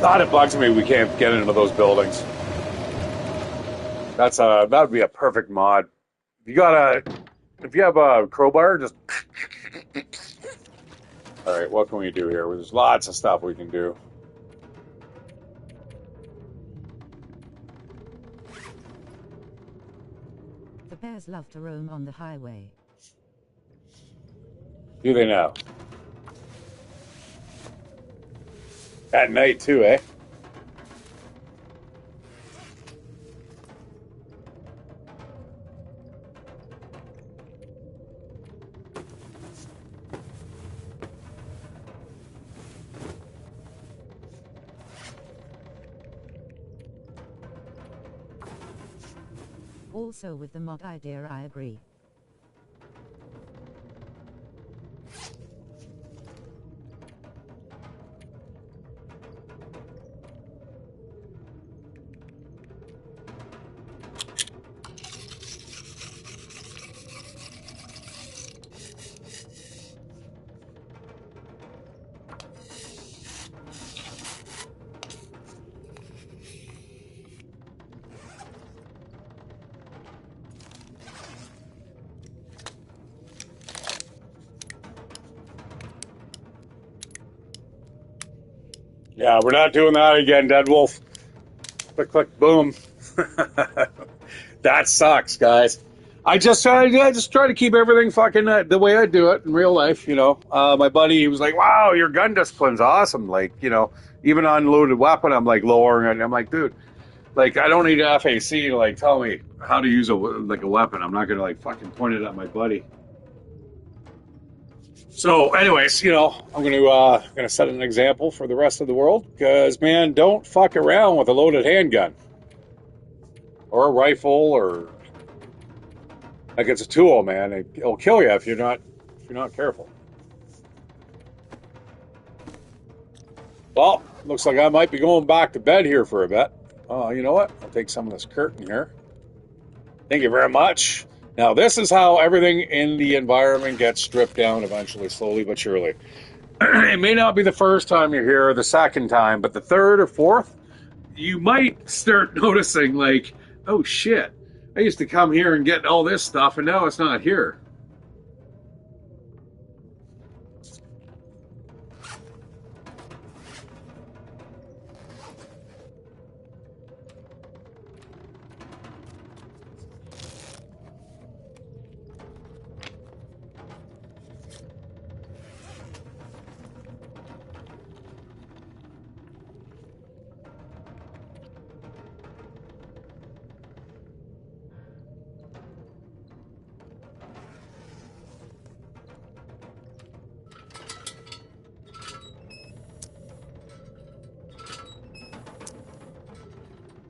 God, it bugs me we can't get into those buildings. That would be a perfect mod. If you have a crowbar, just. All right, what can we do here? There's lots of stuff we can do. The bears love to roam on the highway. Do they now? At night too, eh? Also with the mod idea I agree. Yeah, we're not doing that again, Dead Wolf. Click, click, boom. That sucks, guys. I just try to keep everything fucking the way I do it in real life. You know, my buddy, he was like, "Wow, your gun discipline's awesome." Like, you know, even on loaded weapon, I'm like lowering it. I'm like, dude, like I don't need an FAC to like tell me how to use a weapon. I'm not gonna like fucking point it at my buddy. So, anyways, you know, I'm gonna set an example for the rest of the world because, man, don't fuck around with a loaded handgun or a rifle or Like it's a tool, man. It'll kill you if you're not careful. Well, looks like I might be going back to bed here for a bit. Oh, you know what? I'll take some of this curtain here. Thank you very much. Now, this is how everything in the environment gets stripped down eventually, slowly but surely. It may not be the first time you're here or the second time, but the third or fourth, you might start noticing, like, oh shit, I used to come here and get all this stuff, and now it's not here.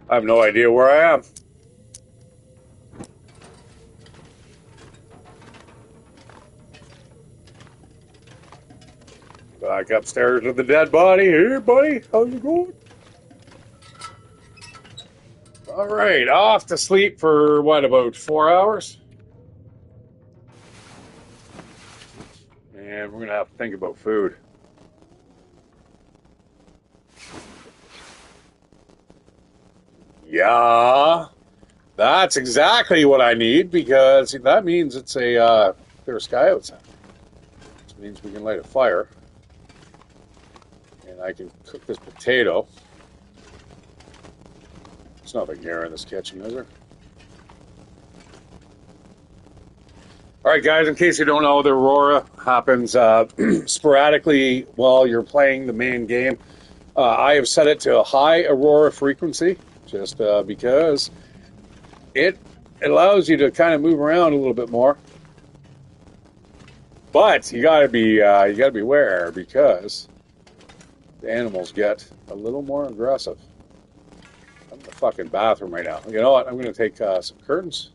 I have no idea where I am. Back upstairs with the dead body. Hey, buddy, how's it going? All right, off to sleep for what, about 4 hours? And we're gonna have to think about food. Yeah, that's exactly what I need because that means it's a clear sky outside. Which means we can light a fire. And I can cook this potato. There's nothing here in this kitchen, is there? All right, guys, in case you don't know, the Aurora happens sporadically while you're playing the main game. I have set it to a high Aurora frequency just because it allows you to kind of move around a little bit more. But you gotta be aware because the animals get a little more aggressive. I'm in the fucking bathroom right now. You know what? I'm gonna take some curtains.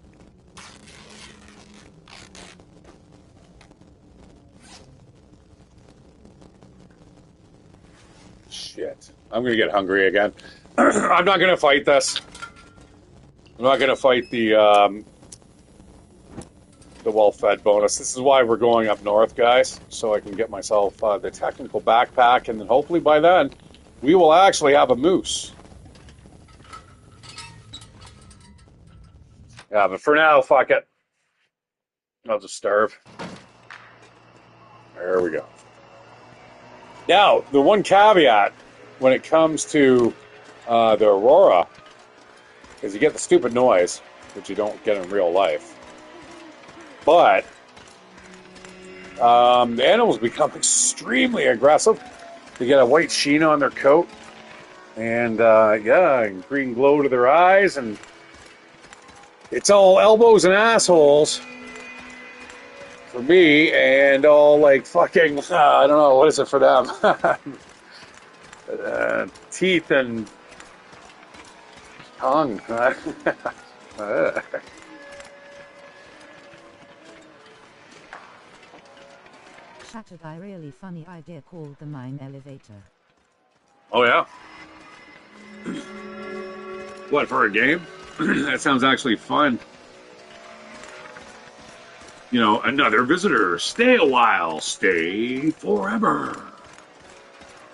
Shit. I'm gonna get hungry again. I'm not gonna fight this. I'm not gonna fight the well-fed bonus. This is why we're going up north, guys, so I can get myself the technical backpack, and then hopefully by then we will actually have a moose. Yeah, but for now, fuck it. I'll just starve. There we go. Now, the one caveat when it comes to the Aurora is you get the stupid noise, which you don't get in real life. But the animals become extremely aggressive. They get a white sheen on their coat, and green glow to their eyes, and it's all elbows and assholes for me, and all like fucking I don't know, what is it for them? Teeth and tongue. Shattered, I really funny idea called the mine elevator. Oh yeah? What, for a game? That sounds actually fun. You know, another visitor. Stay a while. Stay forever.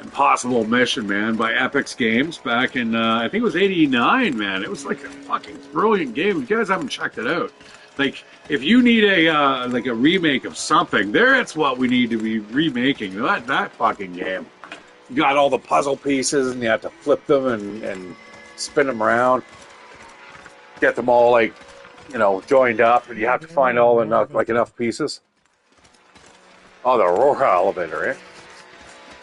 Impossible Mission, man, by Epix Games back in, I think it was 89, man. It was like a fucking brilliant game. You guys haven't checked it out. Like, if you need a like a remake of something, that's what we need to be remaking. That fucking game. You got all the puzzle pieces, and you have to flip them and spin them around. Get them all, like, you know, joined up, and you have to find all enough pieces. Oh, the Aurora elevator, eh?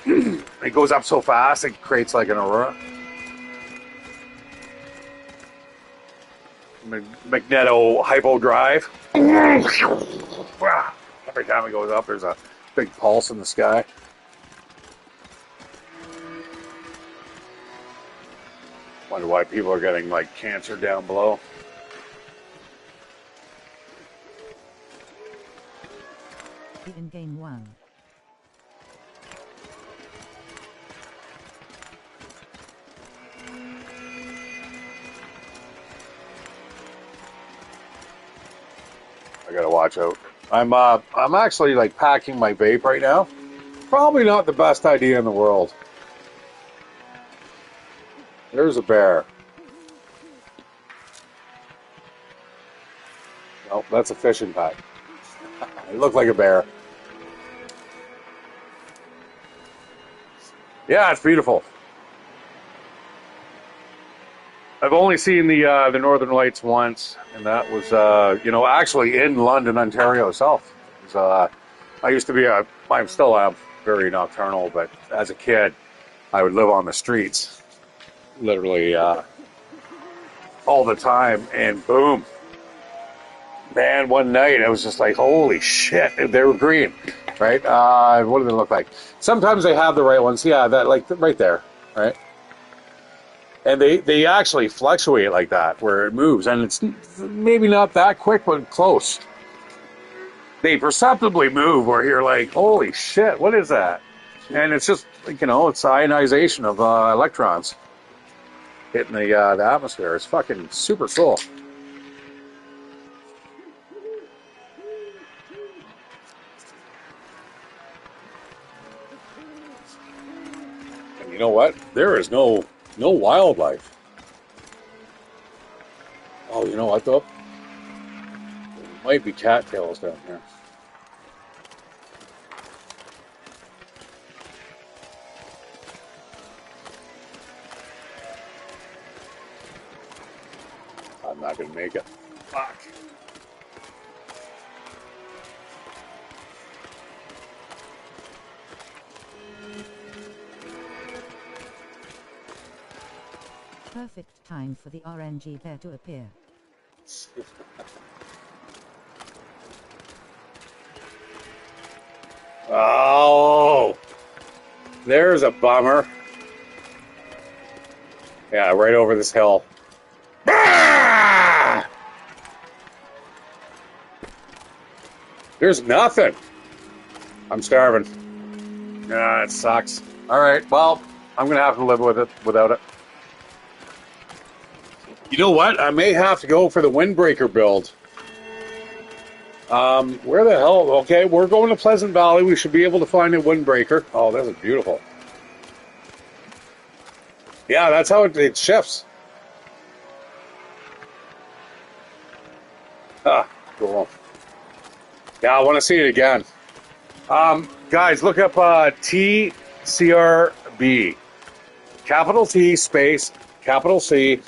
It goes up so fast, it creates like an Aurora. Magneto hypo drive. Every time it goes up, there's a big pulse in the sky. Wonder why people are getting like cancer down below. XP in game 1. I gotta watch out. I'm actually like packing my vape right now. Probably not the best idea in the world. There's a bear. Oh, that's a fishing pack. It looked like a bear. Yeah, it's beautiful. I've only seen the Northern Lights once, and that was actually in London, Ontario itself. It was, I used to be I'm still very nocturnal, but as a kid, I would live on the streets, literally all the time, and boom, man, one night I was just like, holy shit, they were green, right? What do they look like? Sometimes they have the right ones, yeah, that like right there, right? And they actually fluctuate like that, where it moves, and it's maybe not that quick, but close. They perceptibly move, where you're like, holy shit, what is that? And it's just, like, it's ionization of electrons hitting the atmosphere. It's fucking super cool. And you know what? There is no wildlife. Oh, you know what though? There might be cattails down here. I'm not gonna make it. Fuck. Perfect time for the RNG bear to appear. Oh, there's a bummer. Yeah, right over this hill. Ah! There's nothing. I'm starving. Yeah, it sucks. All right, well, I'm gonna have to live with it without it. You know what? I may have to go for the windbreaker build. Where the hell? Okay, we're going to Pleasant Valley. We should be able to find a windbreaker. Oh, this is beautiful. Yeah, that's how it shifts. Ah, cool. Yeah, I want to see it again. Guys, look up TCRB. Capital T space, capital C.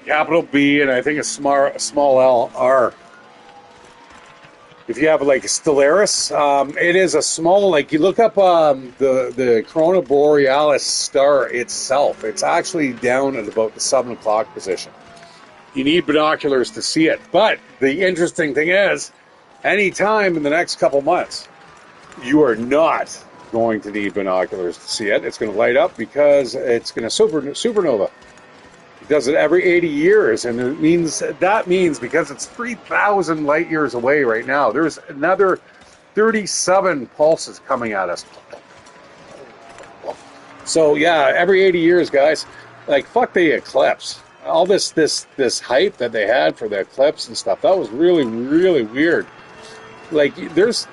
Capital B, and I think a small L, R. If you have like Stellaris, it is a small, like you look up the Corona Borealis star itself. It's actually down at about the 7 o'clock position. You need binoculars to see it. But the interesting thing is, any time in the next couple months, you are not going to need binoculars to see it. It's going to light up because it's going to supernova. It does it every 80 years, and that means because it's 3,000 light years away right now, there's another 37 pulses coming at us. So yeah, every 80 years, guys, like fuck the eclipse. All this hype that they had for the eclipse and stuff, that was really, really weird. Like there's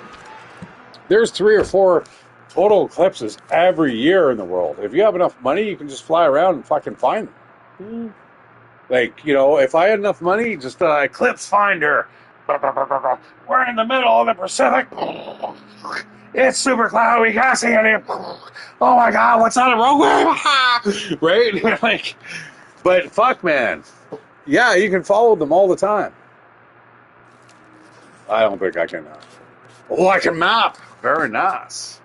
3 or 4 total eclipses every year in the world. If you have enough money, you can just fly around and fucking find them. Like, if I had enough money, just eclipse finder. We're in the middle of the Pacific. It's super cloudy. We can't see any. Oh my God, what's on the road? Right? Like, but fuck, man. Yeah, you can follow them all the time. I don't think I can. Oh, I can map. Very nice.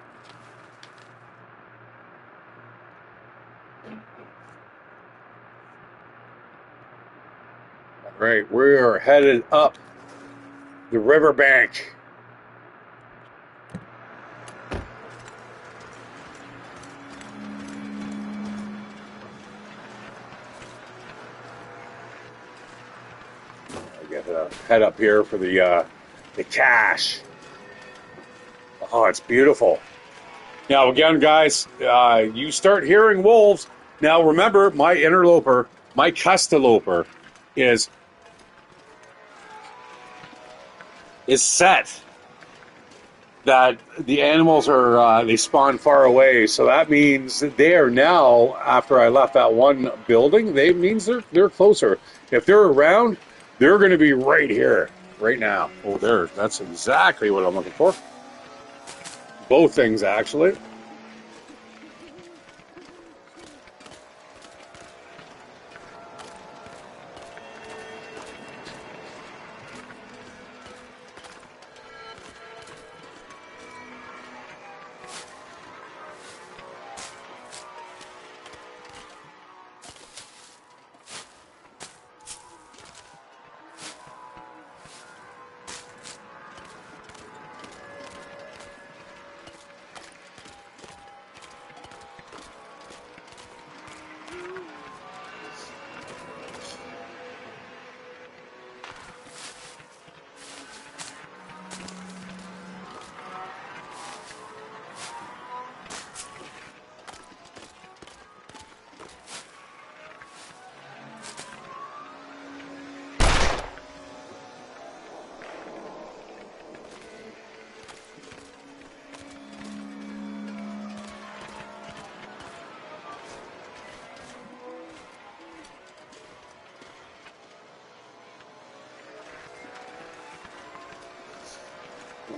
Right, we are headed up the riverbank. head up here for the cache. Oh, it's beautiful. Now, again, guys, you start hearing wolves. Now, remember, my interloper, my Custoloper is set that the animals are, they spawn far away. So that means they are now, after I left that one building, they means they're closer. If they're around, they're going to be right here, right now. Oh, there, that's exactly what I'm looking for. Both things, actually.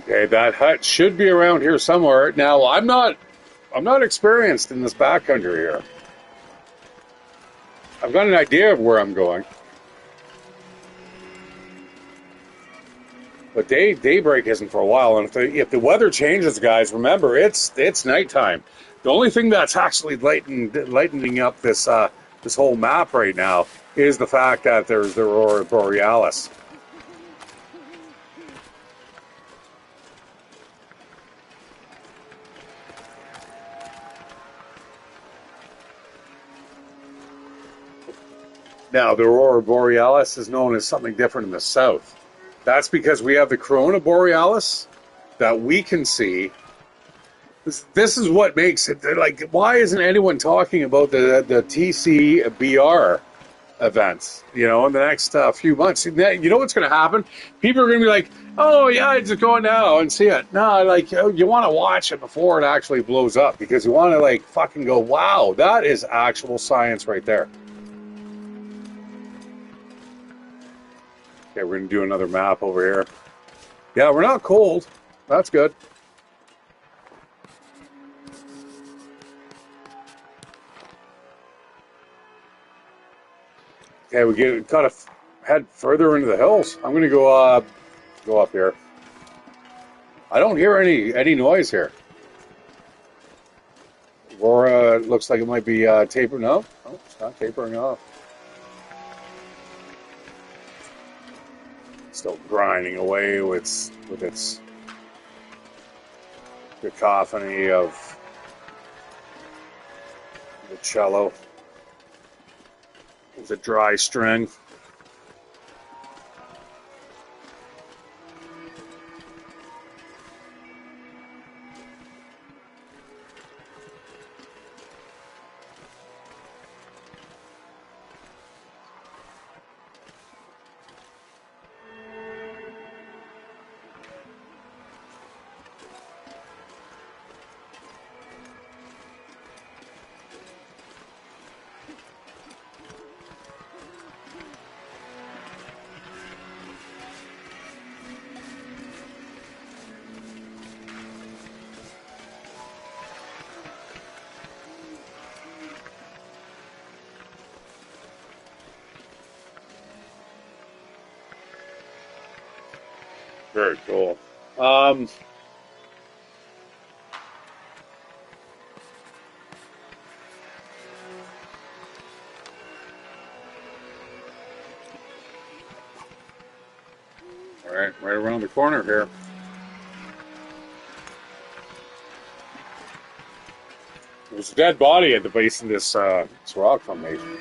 Okay, that hut should be around here somewhere. Now, I'm not experienced in this backcountry here. I've got an idea of where I'm going. But daybreak isn't for a while, and if the weather changes, guys, remember it's nighttime. The only thing that's actually lightening up this this whole map right now is the fact that there's the Aurora Borealis. Now, the Aurora Borealis is known as something different in the south. That's because we have the Corona Borealis that we can see. This is what makes it, like, why isn't anyone talking about the TCBR events, you know, in the next few months? You know what's going to happen? People are going to be like, oh, yeah, just go now and see it. No, like, you want to watch it before it actually blows up because you want to, like, fucking go, wow, that is actual science right there. Okay, we're going to do another map over here. Yeah, we're not cold. That's good. Okay, we gotta head further into the hills. I'm going to go up here. I don't hear any noise here. Aurora looks like it might be tapering. No, it's not tapering off. Still grinding away with its cacophony of the cello. It's a dry string. Very cool. All right, right around the corner here. There's a dead body at the base of this rock formation.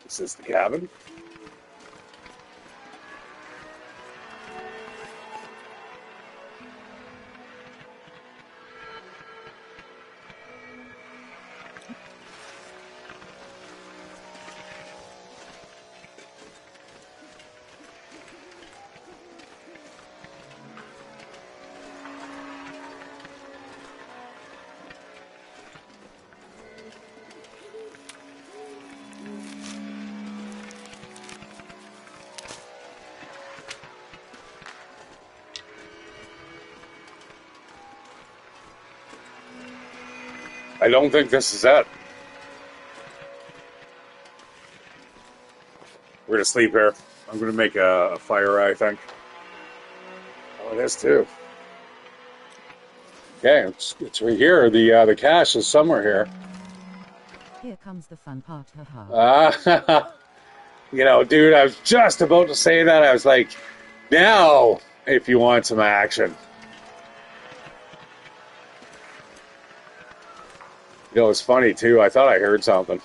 This is the cabin. I don't think this is it. We're gonna sleep here. I'm gonna make a fire, I think. Oh, it is too. Okay, it's right here. The cache is somewhere here. Here comes the fun part, haha. You know, dude, I was just about to say that. I was like, now, if you want some action. You know, it's funny too. I thought I heard something.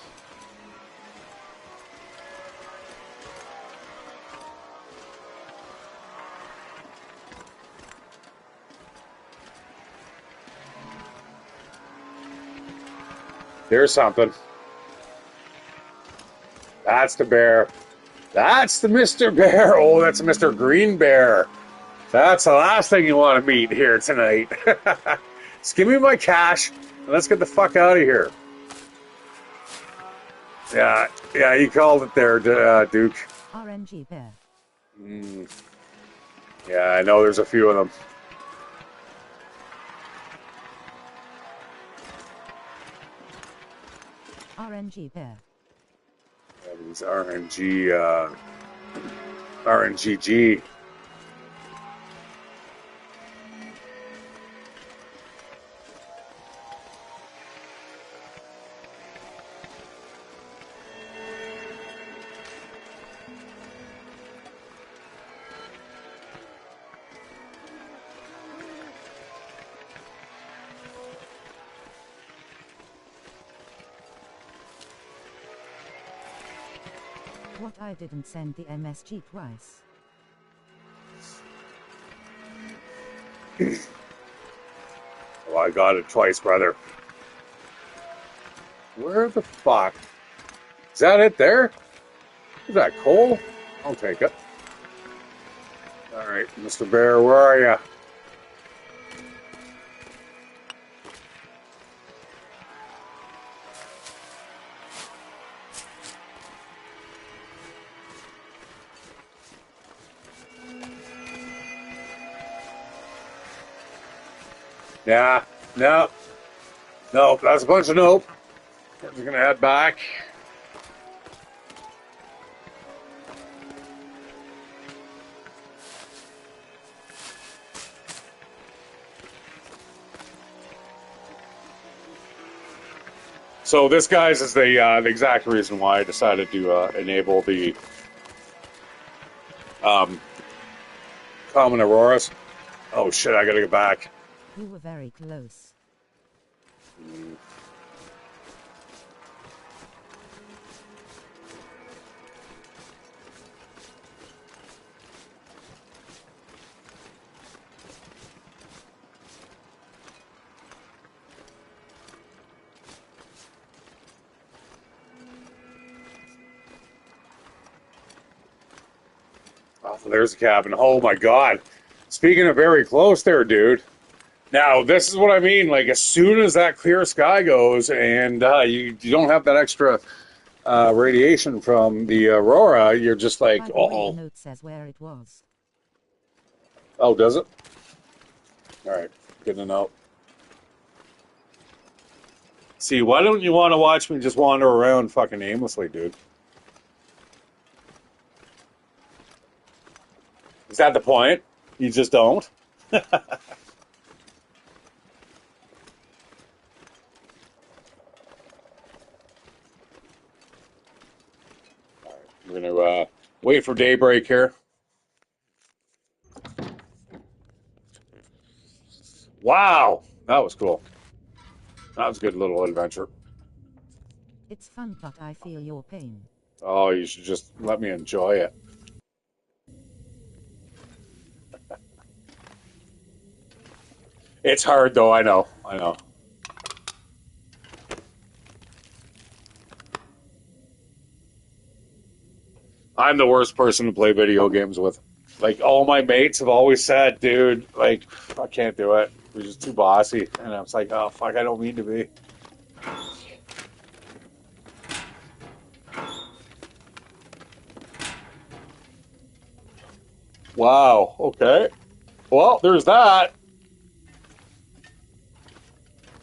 There's something. That's the bear. That's the Mr. Bear. Oh, that's Mr. Green Bear. That's the last thing you want to meet here tonight. Just give me my cash and let's get the fuck out of here. Yeah, you called it there, Duke. RNG bear. Yeah, I know there's a few of them. RNG bear. Yeah, these RNGG. What, I didn't send the MSG twice. Well, I got it twice, brother. Where the fuck? Is that it there? Is that coal? I'll take it. All right, Mr. Bear, where are you? Yeah, no, that's a bunch of nope. We're just gonna head back. So this, guys, is the exact reason why I decided to enable the common auroras. Oh shit! I gotta get back. You were very close. Oh, there's the cabin. Oh my god! Speaking of very close, there, dude. Now this is what I mean. Like as soon as that clear sky goes, and you don't have that extra radiation from the aurora, you're just like, By the way, oh. the note says where it was. Oh, does it? All right, good to know. See, why don't you want to watch me just wander around fucking aimlessly, dude? Is that the point? You just don't? We're going to wait for daybreak here. Wow, that was cool. That was a good little adventure. It's fun, but I feel your pain. Oh, you should just let me enjoy it. It's hard though, I know. I know. I'm the worst person to play video games with. Like all my mates have always said, dude, like I can't do it. We're just too bossy. And I was like, oh fuck, I don't mean to be. Wow. Okay. Well, there's that.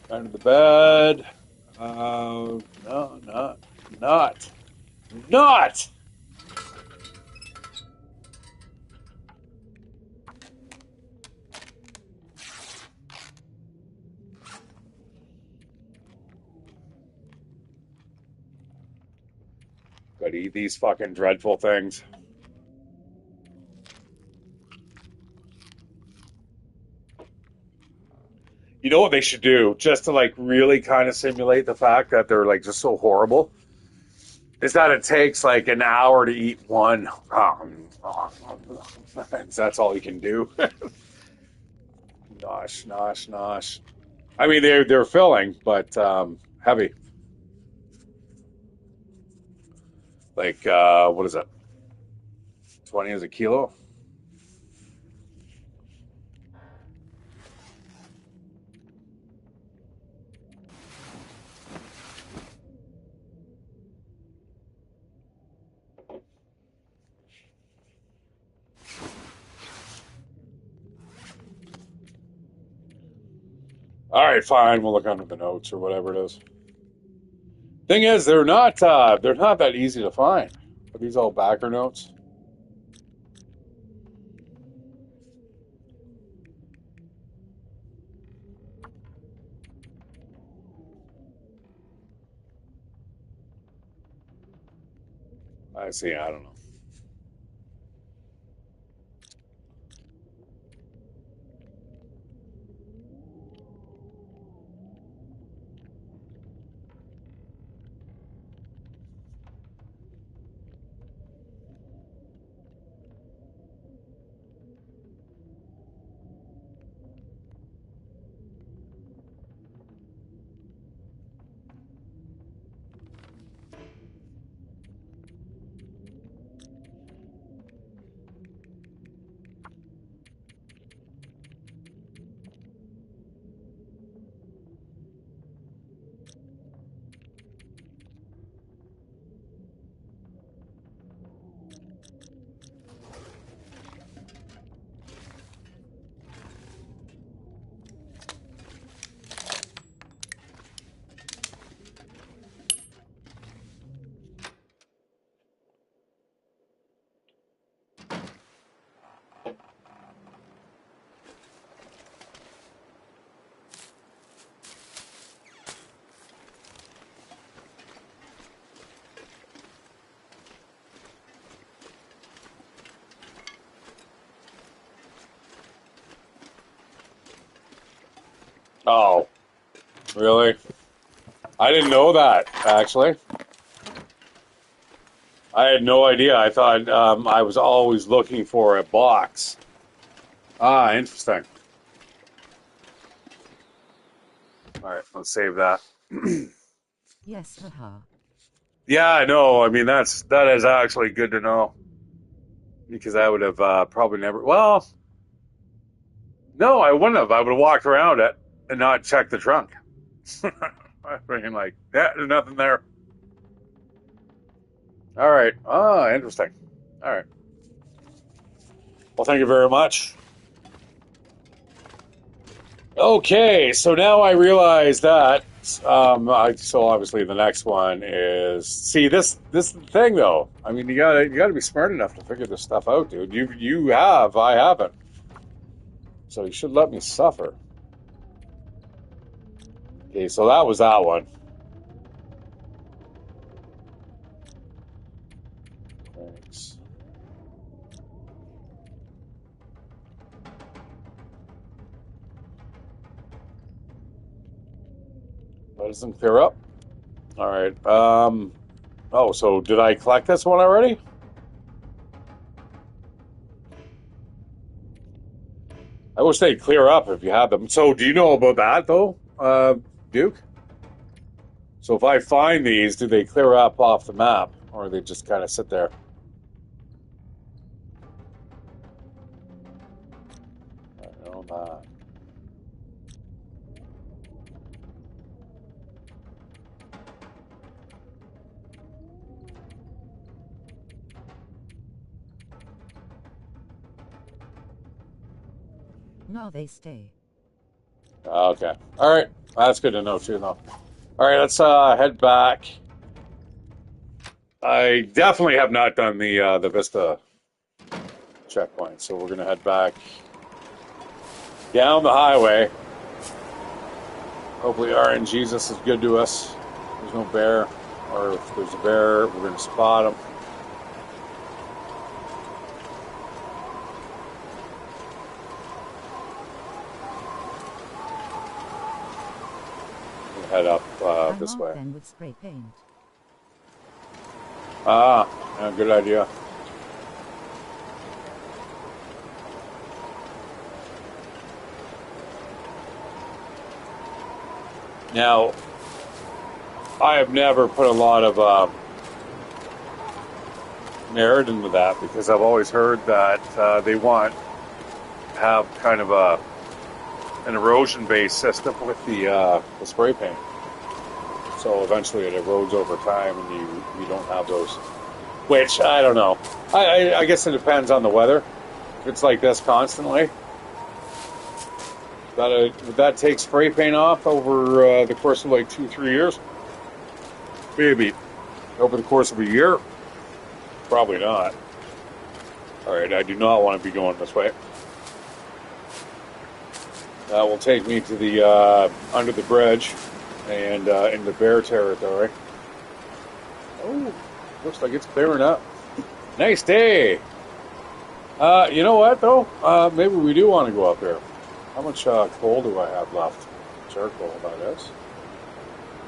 Under the bed. No, not, not. Gotta eat these fucking dreadful things. You know what they should do, just to like really kind of simulate the fact that they're like just so horrible, is that it takes like an hour to eat one. That's all you can do. Nosh, nosh, nosh. I mean, they're filling, but heavy. Like what is it? 20 is a kilo. All right, fine. We'll look under the notes or whatever it is. Thing is, they're not that easy to find. Are these all backer notes? I see. I don't know. Oh, really? I didn't know that, actually. I had no idea. I thought I was always looking for a box. Ah, interesting. All right, let's save that. Yes, haha. Yeah, I know. I mean, that is actually good to know because I would have probably never. Well, no, I wouldn't have. I would have walked around it and not checked the trunk. I'm thinking like, yeah, there's nothing there. All right. Ah, interesting. All right. Well, thank you very much. Okay, so now I realize that. So obviously the next one is see this thing though. I mean you gotta be smart enough to figure this stuff out, dude. You have, I haven't. So you should let me suffer. Okay, so that was that one. Thanks. That doesn't clear up. All right. Oh, so did I collect this one already? I wish they'd clear up if you have them. So do you know about that though, Duke? So if I find these, do they clear up off the map, or they just kind of sit there? I don't know that. No, they stay. Okay. All right. That's good to know too, though. All right, let's head back. I definitely have not done the Vista checkpoint, so we're gonna head back down the highway. Hopefully, RNGesus is good to us. There's no bear, or if there's a bear, we're gonna spot him. We'll head up this way. Then with spray paint. Ah, yeah, good idea. Now, I have never put a lot of merit into that because I've always heard that they want to have kind of an erosion-based system with the spray paint. So eventually it erodes over time and you don't have those. Which, I don't know. I guess it depends on the weather. If it's like this constantly, would that take spray paint off over the course of like 2-3 years? Maybe. Over the course of a year? Probably not. Alright, I do not want to be going this way. That will take me to the under the bridge and into bear territory. Oh, looks like it's clearing up. Nice day. You know what though? Maybe we do want to go up here. How much coal do I have left? Charcoal, that is.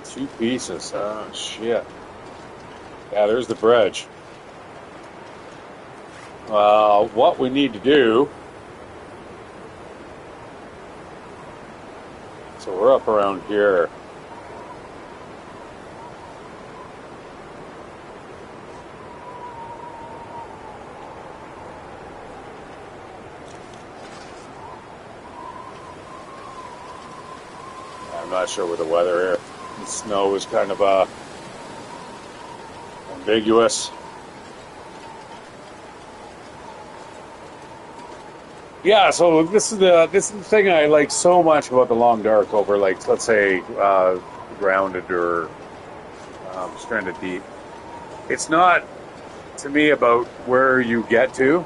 2 pieces. Oh shit. Yeah, there's the bridge. What we need to do. So we're up around here. I'm not sure with the weather here. The snow is kind of ambiguous. Yeah, so this is the thing I like so much about the long dark over, like, let's say Grounded or Stranded Deep. It's not to me about where you get to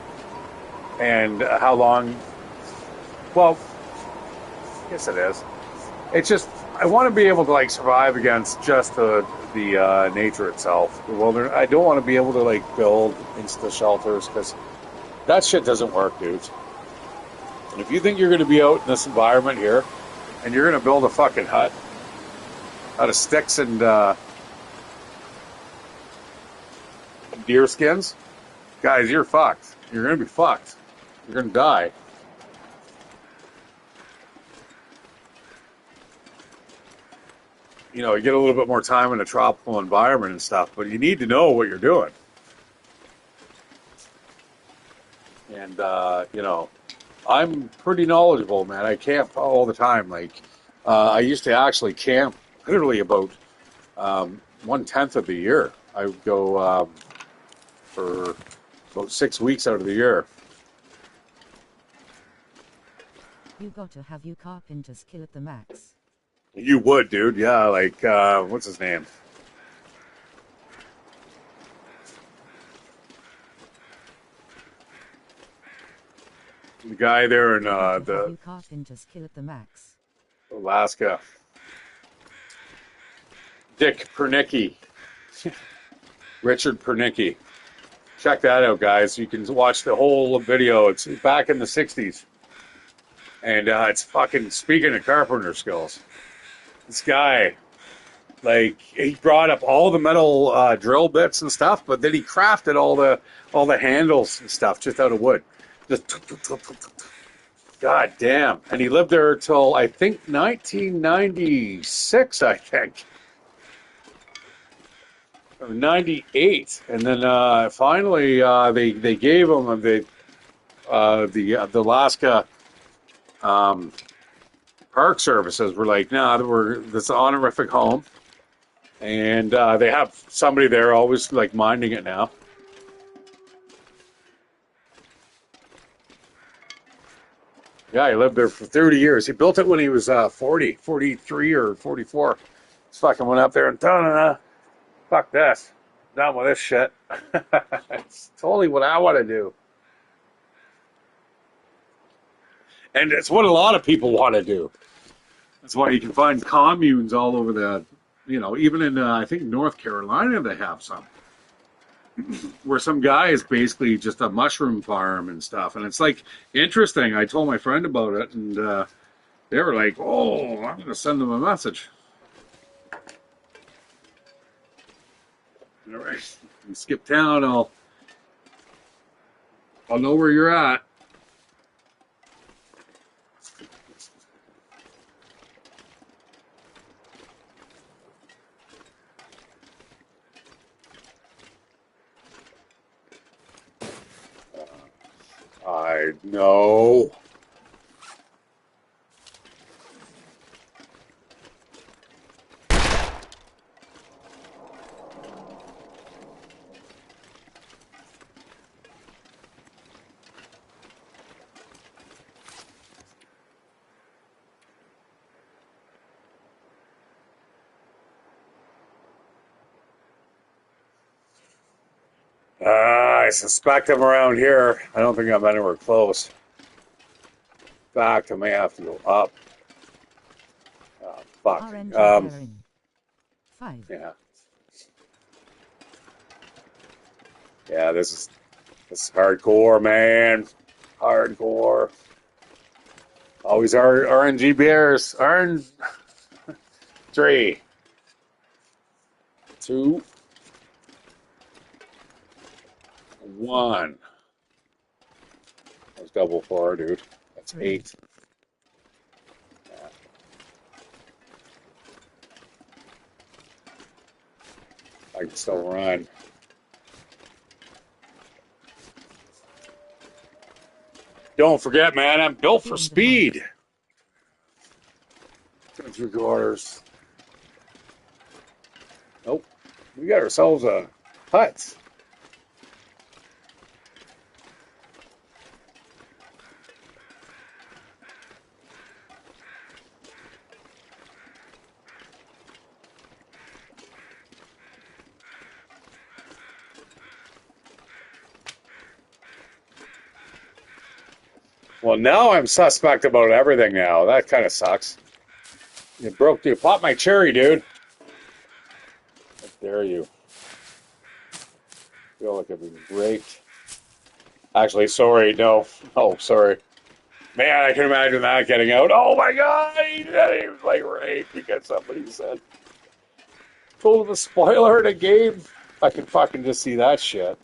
and how long. Well, yes, it is. It's just I want to be able to like survive against just the nature itself. The wilderness. I don't want to be able to like build insta shelters because that shit doesn't work, dudes. And if you think you're going to be out in this environment here, and you're going to build a fucking hut out of sticks and deer skins, guys, you're fucked. You're going to be fucked. You're going to die. You know, you get a little bit more time in a tropical environment and stuff, but you need to know what you're doing. And, you know, I'm pretty knowledgeable, man. I camp all the time. Like, I used to actually camp literally about 1/10 of the year. I would go for about 6 weeks out of the year. You got to have you carpenter's skill at the max. You would, dude. Yeah, like, what's his name? The guy there in the carpenter's skill at the max. Alaska. Dick Pernicki. Richard Pernicki. Check that out, guys. You can watch the whole video. It's back in the 60s. And it's fucking, speaking of carpenter skills, this guy Like he brought up all the metal drill bits and stuff, but then he crafted all the handles and stuff just out of wood. Just God damn. And he lived there till I think 1996, I think. Or 98. And then finally they gave him the Alaska Park Services were like, nah, this honorific home. And they have somebody there always like minding it now. Yeah, he lived there for 30 years. He built it when he was 43 or 44. Just fucking went up there and fuck this. Done with this shit. It's totally what I want to do. And it's what a lot of people want to do. That's why you can find communes all over even in, I think, North Carolina, they have some. Where some guy is basically just a mushroom farm and stuff. And it's like interesting. I told my friend about it, and they were like, oh, I'm going to send them a message. All right. You skip town, I'll know where you're at. I know. I suspect I'm around here. I don't think I'm anywhere close. In fact, I may have to go up. Oh, fuck. RNG 5. Yeah. Yeah, this is hardcore, man. Hardcore. Always RNG bears. RNG 3, 2, 1. That's double 4, dude. That's 8. Yeah. I can still run. Don't forget, man, I'm built for speed. 2 3/4. Nope. We got ourselves a hut. Well, now I'm suspect about everything now. That kind of sucks. You popped my cherry, dude. How dare you? I feel like I've been raped. Actually, sorry, no. Oh, sorry. Man, I can imagine that getting out. Oh my god, he was like raped because somebody said. Told the spoiler in a game. I can fucking just see that shit.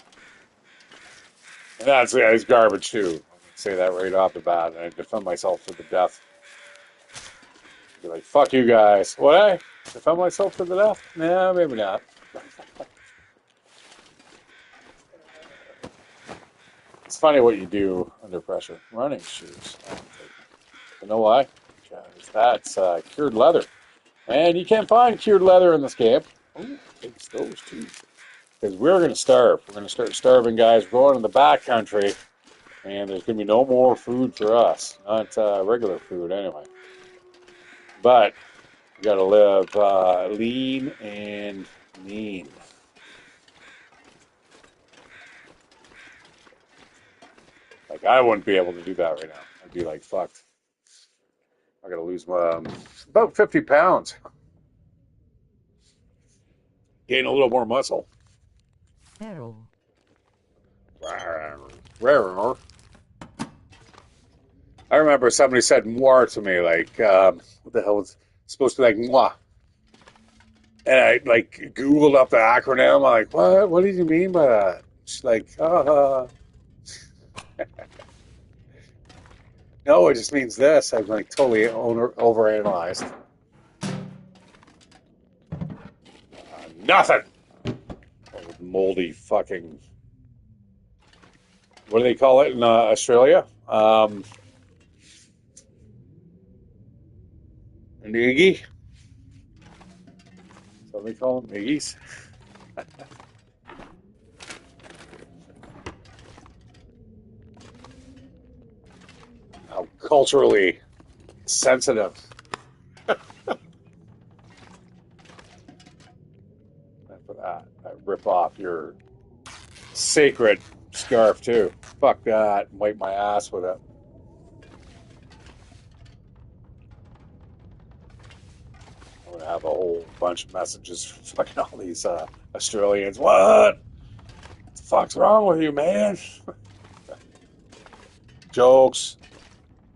And it's garbage too. I'm gonna say that right off the bat, and I defend myself to the death. Be like, fuck you guys. What? I defend myself to the death? Nah, maybe not. It's funny what you do under pressure. Running shoes. You know why? Because that's cured leather. And you can't find cured leather in this game. Oh, it's those too. Because we're going to starve. We're going to start starving, guys. We're going to the backcountry. And there's going to be no more food for us. Not regular food, anyway. But we got to live lean and mean. Like, I wouldn't be able to do that right now. I'd be like, fucked. I got to lose about 50 pounds. Gain a little more muscle. Error. Rare. I remember somebody said more to me, like, what the hell was supposed to be like moi. And I like Googled up the acronym. I'm like, what? What did you mean by that? She's like, no, it just means this. I'm like totally overanalyzed. Nothing. Old moldy fucking. What do they call it in Australia? An Iggy? So they call them Iggies. How culturally sensitive. For that, I rip off your sacred scarf too. Fuck that. Wipe my ass with it. I'm gonna have a whole bunch of messages from fucking all these Australians. What the fuck's wrong with you, man? Jokes,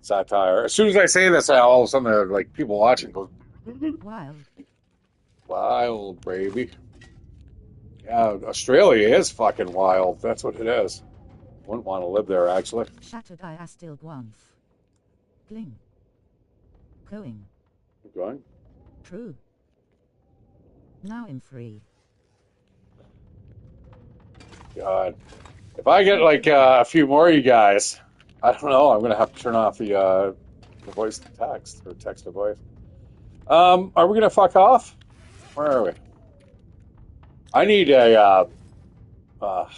satire. As soon as I say this, all of a sudden, like people watching go Wild. wild, baby. Yeah, Australia is fucking wild. That's what it is. Wouldn't want to live there, actually. Shatteredciv guanf. Gling. Going. Keep going. True. Now I'm free. God. If I get like a few more of you guys, I don't know. I'm gonna have to turn off the voice to text or text to voice. Are we gonna fuck off? Where are we? I need a. Uh,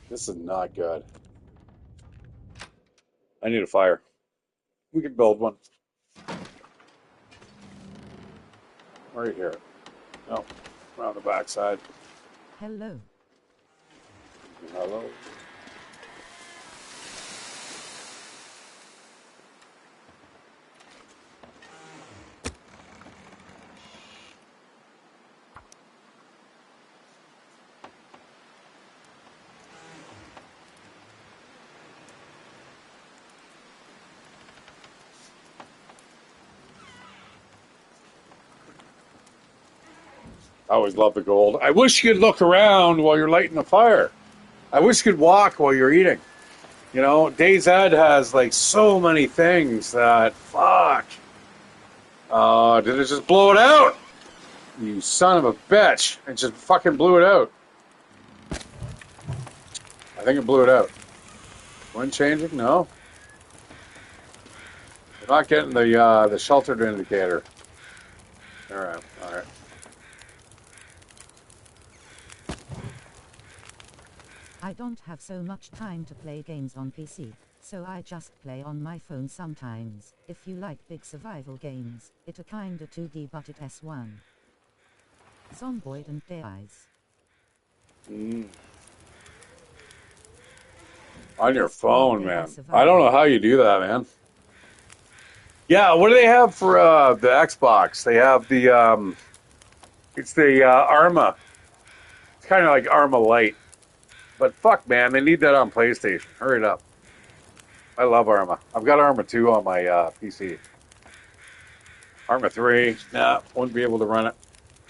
this is not good. I need a fire. We can build one right here. No, around the backside. Hello. Hello. I always love the gold. I wish you could look around while you're lighting the fire. I wish you could walk while you're eating. You know, DayZ has like so many things that fuck. Did it just blow it out? You son of a bitch. It just fucking blew it out. I think it blew it out. Wind changing? No. We're not getting the sheltered indicator. Alright, alright. I don't have so much time to play games on PC, so I just play on my phone sometimes. If you like big survival games, it a kinda 2D but it S1. Zomboid and Days. On your phone, man. I don't know how you do that, man. Yeah, what do they have for the Xbox? They have the it's the Arma. It's kind of like Arma Light. But fuck, man, they need that on PlayStation. Hurry it up. I love Arma. I've got Arma 2 on my PC. Arma 3, nah, wouldn't be able to run it.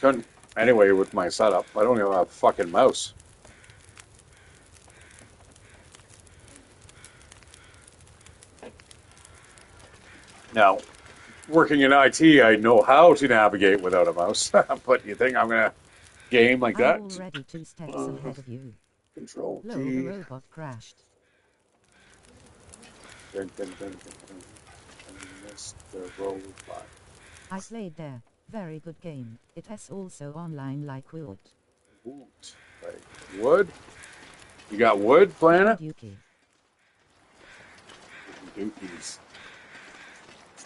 Couldn't. Anyway, with my setup. I don't even have a fucking mouse. Now, working in IT, I know how to navigate without a mouse. But you think I'm going to game like that? I'm already 2 steps ahead of you. Control Lol, T. the robot crashed. Mr. Robot. I played there. Very good game. It has also online like wood. Wood. Like wood? You got wood, planet? Yuki. Dookies.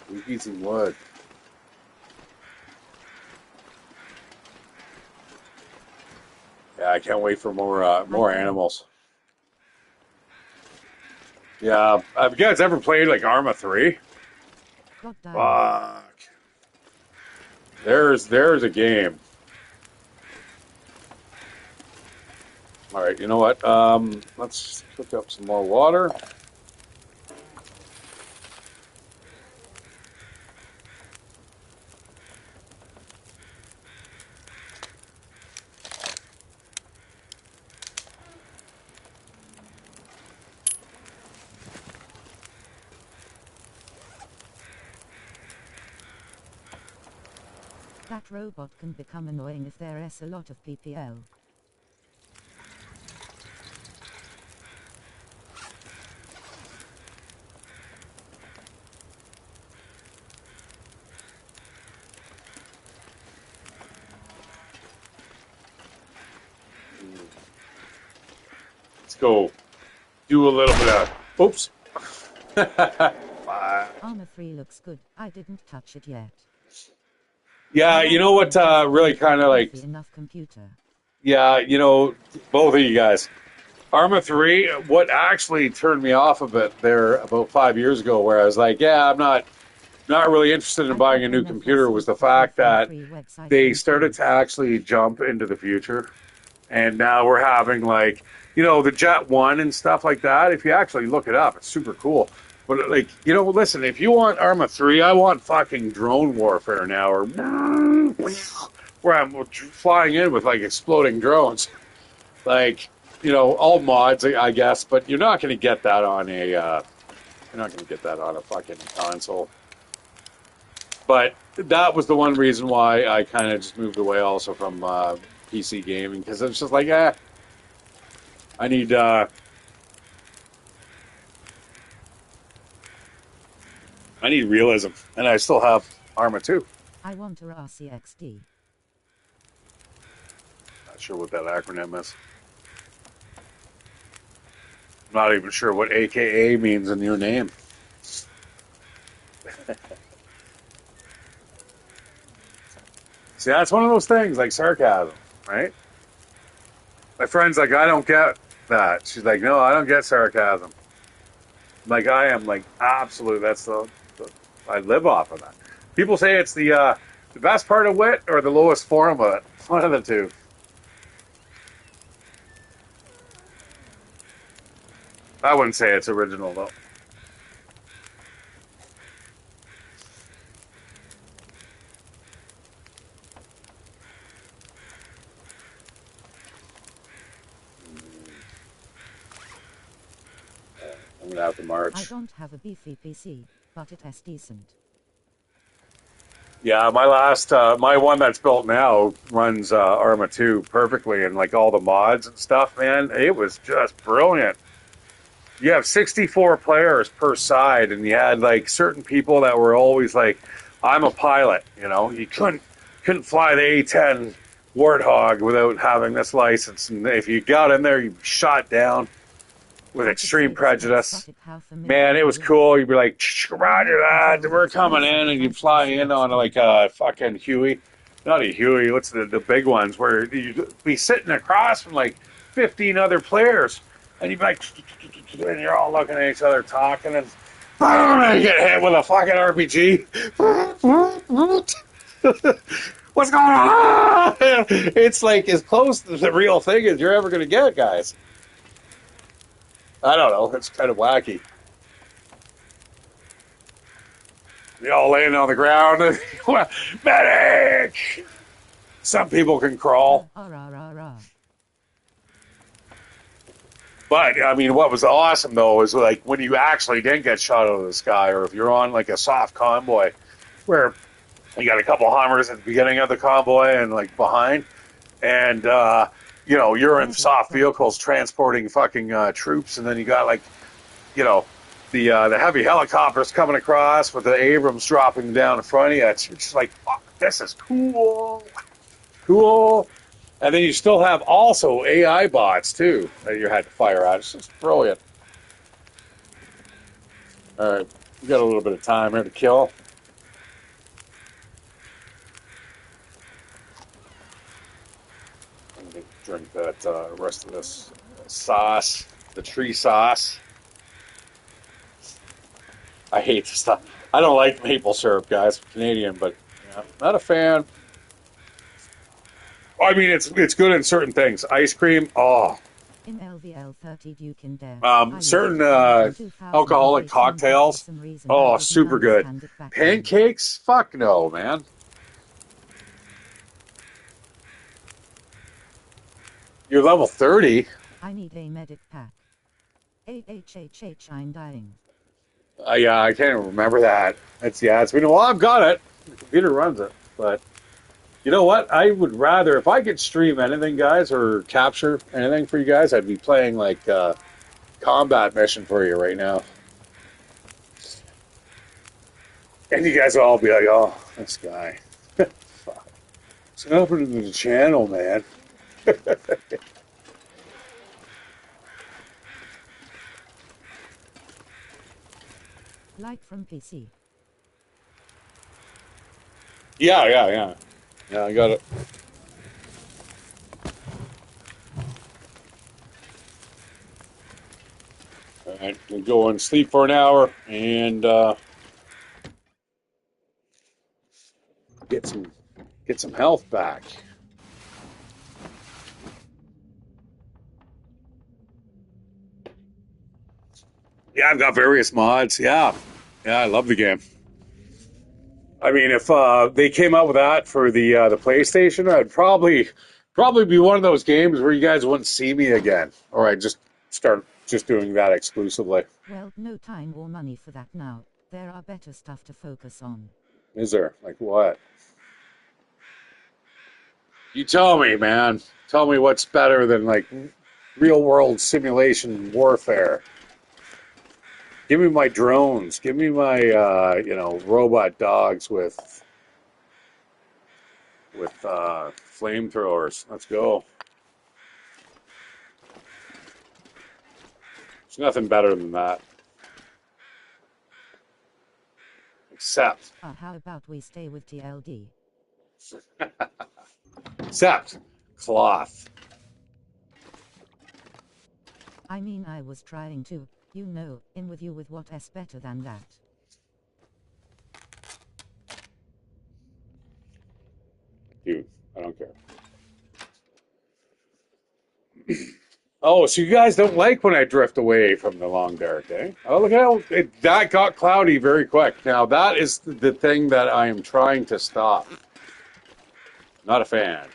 Dookies and wood. Yeah, I can't wait for more animals. Yeah, have you guys ever played like Arma 3? God damn. Fuck. There's a game. All right, you know what? Let's cook up some more water. That robot can become annoying if there's a lot of PPL. Let's go do a little bit of... Oops. Armor 3 looks good. I didn't touch it yet. Yeah, you know what really kind of like... Enough computer. Yeah, you know, both of you guys. Arma 3, what actually turned me off a bit there about 5 years ago, where I was like, yeah, I'm not really interested in buying a new computer, was the fact that they started to actually jump into the future. And now we're having like, you know, the Jet 1 and stuff like that. If you actually look it up, it's super cool. But like, you know, listen, if you want Arma 3, I want fucking drone warfare now, or where I'm flying in with like exploding drones. Like, you know, all mods, I guess, but you're not going to get that on a, fucking console. But that was the one reason why I kind of just moved away also from PC gaming, because it's just like, I need realism, and I still have Arma 2. I want a RCXD. Not sure what that acronym is. Not even sure what AKA means in your name. See, that's one of those things, like sarcasm, right? My friend's like, I don't get that. She's like, no, I don't get sarcasm. Like, I am like, absolute. That's the I live off of that. People say it's the best part of wit or the lowest form of it. One of the two. I wouldn't say it's original, though. I'm going to have to march. I don't have a beefy PC, but it is decent. Yeah, my last, my one that's built now runs Arma 2 perfectly, and like all the mods and stuff, man, it was just brilliant. You have 64 players per side, and you had like certain people that were always like, I'm a pilot, you know, you couldn't fly the A-10 Warthog without having this license, and if you got in there, you'd be shot down with extreme prejudice. Man, it was cool. You'd be like, roger that, we're coming in, and you'd fly in on like a fucking Huey. Not a Huey, what's the big ones, where you'd be sitting across from like 15 other players, and you'd be like, and you're all looking at each other talking, and you get hit with a fucking RPG. What's going on? It's like as close to the real thing as you're ever going to get, guys. I don't know. It's kind of wacky. They all laying on the ground. Medic! Some people can crawl. But, I mean, what was awesome, though, is like when you actually didn't get shot out of the sky, or if you're on like a soft convoy where you got a couple Hummers at the beginning of the convoy and like behind, and you know, you're in soft vehicles transporting fucking troops, and then you got like, you know, the heavy helicopters coming across with the Abrams dropping down in front of you. It's just like, fuck, this is cool. And then you still have also AI bots too that you had to fire at. It's just brilliant. All right, we got a little bit of time here to kill. I'm gonna drink that rest of this sauce, the tree sauce. I hate this stuff. I don't like maple syrup, guys. I'm Canadian, but yeah, not a fan. I mean, it's good in certain things. Ice cream, oh. In LVL 30 Duke in there. Certain alcoholic cocktails, oh, super good. Pancakes, fuck no, man. You're level 30. I need a medic pack. I'm dying. Yeah, I can't even remember that. It's been a while. I've got it. The computer runs it, but You know what? I would rather, if I could stream anything, guys, or capture anything for you guys, I'd be playing like combat mission for you right now. And you guys will all be like, oh, this guy. Fuck. What's happening to the channel, man? Like from PC. Yeah. Yeah, I got it. All right, we'll go and sleep for an hour and get some health back. Yeah, I've got various mods. Yeah, I love the game. I mean, if they came out with that for the PlayStation, I'd probably be one of those games where you guys wouldn't see me again, or I'd just start just doing that exclusively. Well, no time or money for that now. There are better stuff to focus on. Is there? Like what? You tell me, man. Tell me what's better than like real world simulation warfare. Give me my drones. Give me my robot dogs with flamethrowers. Let's go. There's nothing better than that. Except How about we stay with TLD? except cloth. I mean, I was trying to, in with you with what's better than that. Dude, I don't care. Oh, so you guys don't like when I drift away from the long dark, eh? Oh, look at how that got cloudy very quick. Now, that is the thing that I am trying to stop. Not a fan.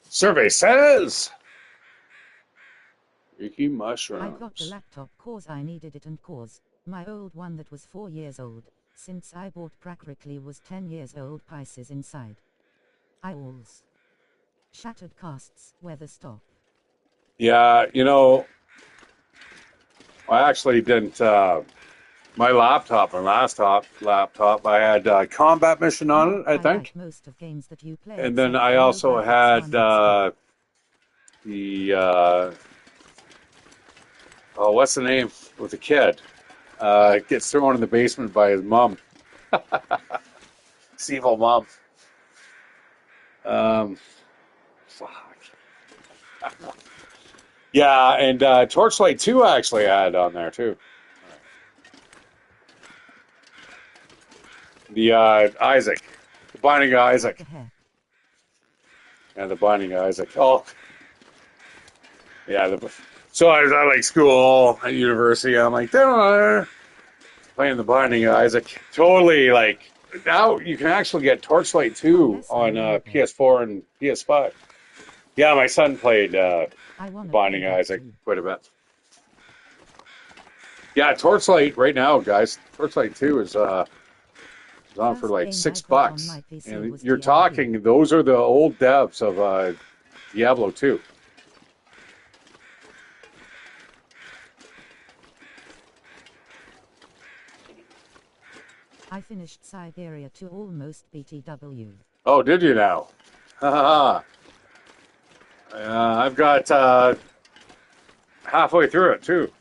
Survey says Ricky I got the mushrooms. laptop cause I needed it and cause my old one that was 4 years old, since I bought practically was 10 years old pieces inside. I alls. Shattered casts, weather stop. Yeah, I actually didn't. My last laptop, I had combat mission on it, I I like think. most of games that you play And then except I the no also graphics had one that's good. the what's the name with the kid? Gets thrown in the basement by his mom. His evil mom. Um, fuck. Yeah, and Torchlight 2 I actually had on there too. The Isaac. The Binding of What Isaac. the heck? And the Binding of Isaac. Oh, yeah. So I was at like school at university. I'm like, playing the Binding of Isaac. Totally like now you can actually get Torchlight Oh 2 yes, I on remember. PS4 and PS5. Yeah, my son played I wanna play Binding of that Isaac too. quite a bit. Yeah, Torchlight right now, guys. Torchlight 2 is on for First like game I six got on bucks. my PC And was you're TLD. talking, those are the old devs of Diablo 2. I finished Siberia to almost BTW. Oh, did you now? Haha. I've got halfway through it too.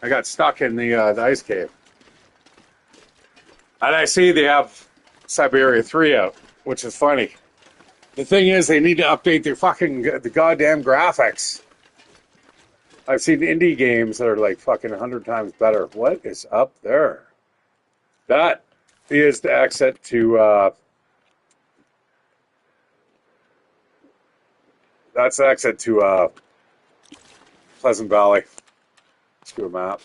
I got stuck in the ice cave. And I see they have Siberia 3 out, which is funny. The thing is, they need to update the goddamn graphics. I've seen indie games that are like fucking 100 times better. What is up there? That is the exit to that's the exit to Pleasant Valley. Let's do a map.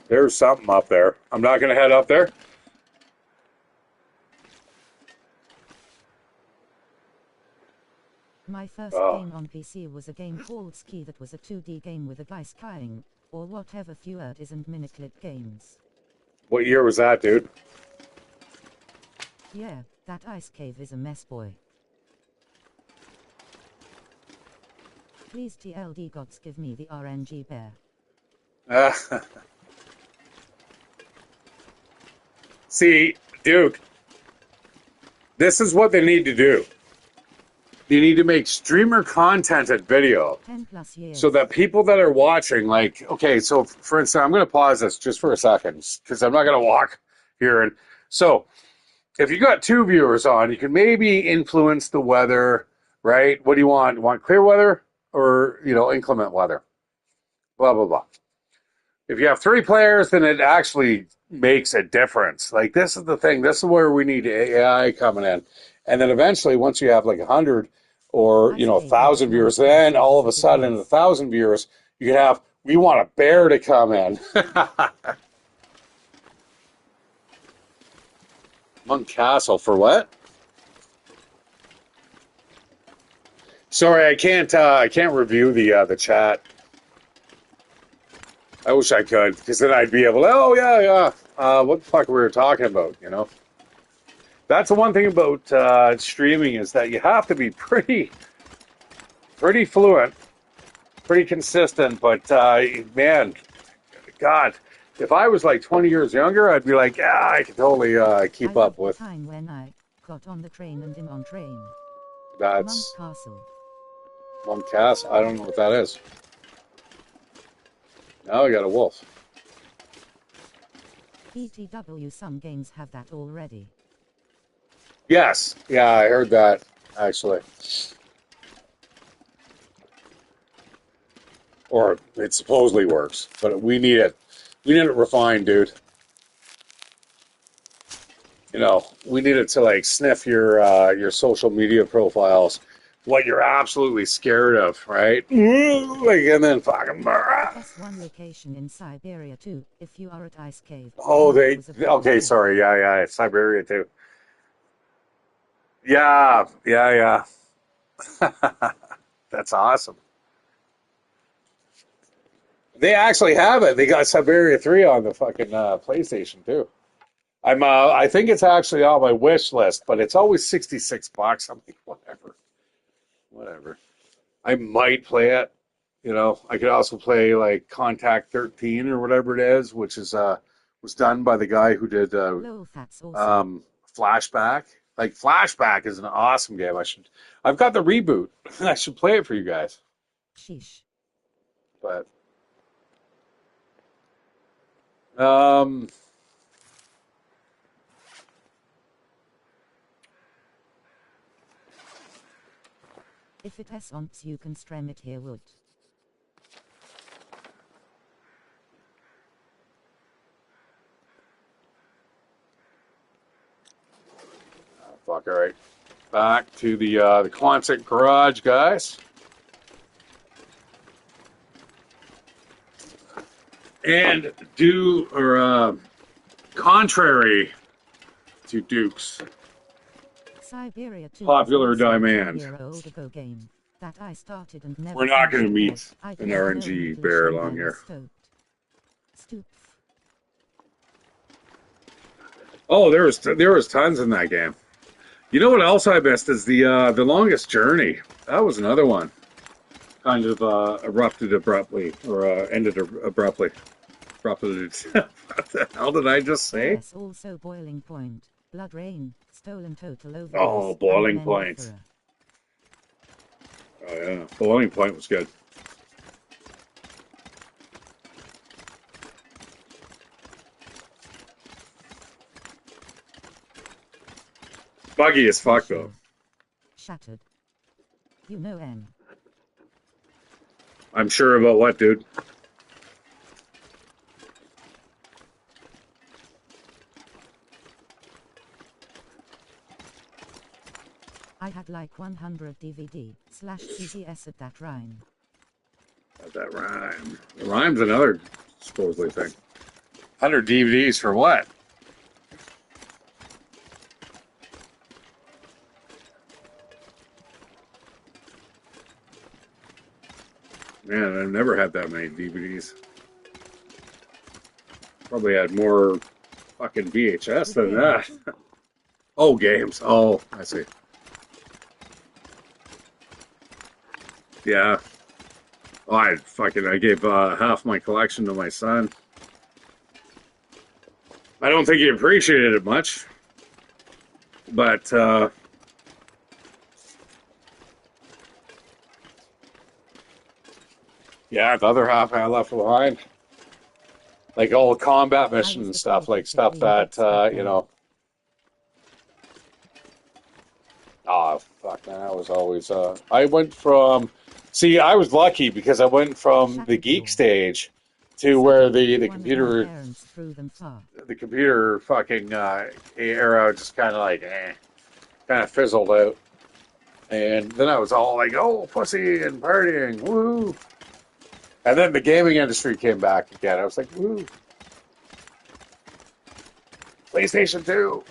There's something up there. I'm not going to head up there. My first game on PC was a game called Ski that was a 2D game with a guy skiing, or whatever fewered isn't miniclip games. What year was that, dude? Yeah, that ice cave is a mess, boy. Please TLD gods give me the RNG bear. See, dude, this is what they need to do. You need to make streamer content at video 10+ years. so that people that are watching, like, okay, so for instance, I'm going to pause this just for a second because I'm not going to walk here. And so if you got 2 viewers on, you can maybe influence the weather, right? What do you want? You want clear weather or, inclement weather? Blah, blah, blah. If you have 3 players, then it actually makes a difference. Like, this is the thing. This is where we need AI coming in. And then eventually, once you have like 100 or, 1,000 viewers, then all of a sudden, 1,000 viewers, you can have, we want a bear to come in. Monk Castle for what? Sorry, I can't review the chat. I wish I could, because then I'd be able to, oh, yeah. What the fuck we were talking about, That's the one thing about streaming is that you have to be pretty fluent, pretty consistent. But, man, God, if I was like 20 years younger, I'd be like, yeah, I could totally keep up with. Time when I got on the train and in on train. That's Monk Castle. Monk Castle. I don't know what that is. Now I got a wolf. BTW, some games have that already. Yes. Yeah, I heard that, actually. Or it supposedly works, but we need it. We need it refined, dude. We need it to like sniff your social media profiles, what you're absolutely scared of, right? And then fucking. S1 location in Siberia too. If you are at Ice Cave. Oh, okay. Sorry, yeah, it's Siberia too. Yeah. That's awesome. They actually have it. They got Siberia 3 on the fucking PlayStation too. I think it's actually on my wish list, but it's always $66. I'm like, whatever. I might play it. I could also play like Contact 13 or whatever it is, which is was done by the guy who did Flashback. Like Flashback is an awesome game. I've got the reboot. I should play it for you guys. Sheesh. But if it has onts, you can stream it here, would. fuck, all right. Back to the Quonset garage, guys. And contrary to Duke's Siberia 2 popular demand, game that I started and never we're not going to finished meet an RNG bear along here. Oh, there was tons in that game. You know what else I missed is the Longest Journey. That was another one. Kind of erupted abruptly or ended abruptly. What the hell did I just say? Yes, also Boiling Point, Blood Rain, Stolen Total Overdose. Oh, Boiling Point. Oh yeah, Boiling Point was good. Buggy as fuck though. Shattered. N. I'm sure about what, dude? I had like 100 DVD/CDs at that rhyme. At that rhyme. The rhyme's another supposedly thing. 100 DVDs for what? Man, I've never had that many DVDs. Probably had more fucking VHS than that. Oh, games. Oh, I see. Yeah. Oh, I gave half my collection to my son. I don't think he appreciated it much, but yeah, the other half I left behind, like all the combat missions and stuff, like stuff that you know. Oh fuck, man, I was always. I went from. See, I was lucky because I went from the geek stage to where the computer fucking era just kind of like kind of fizzled out, and then I was all like, oh, pussy and partying, woo. And then the gaming industry came back again. I was like, woo. PlayStation 2.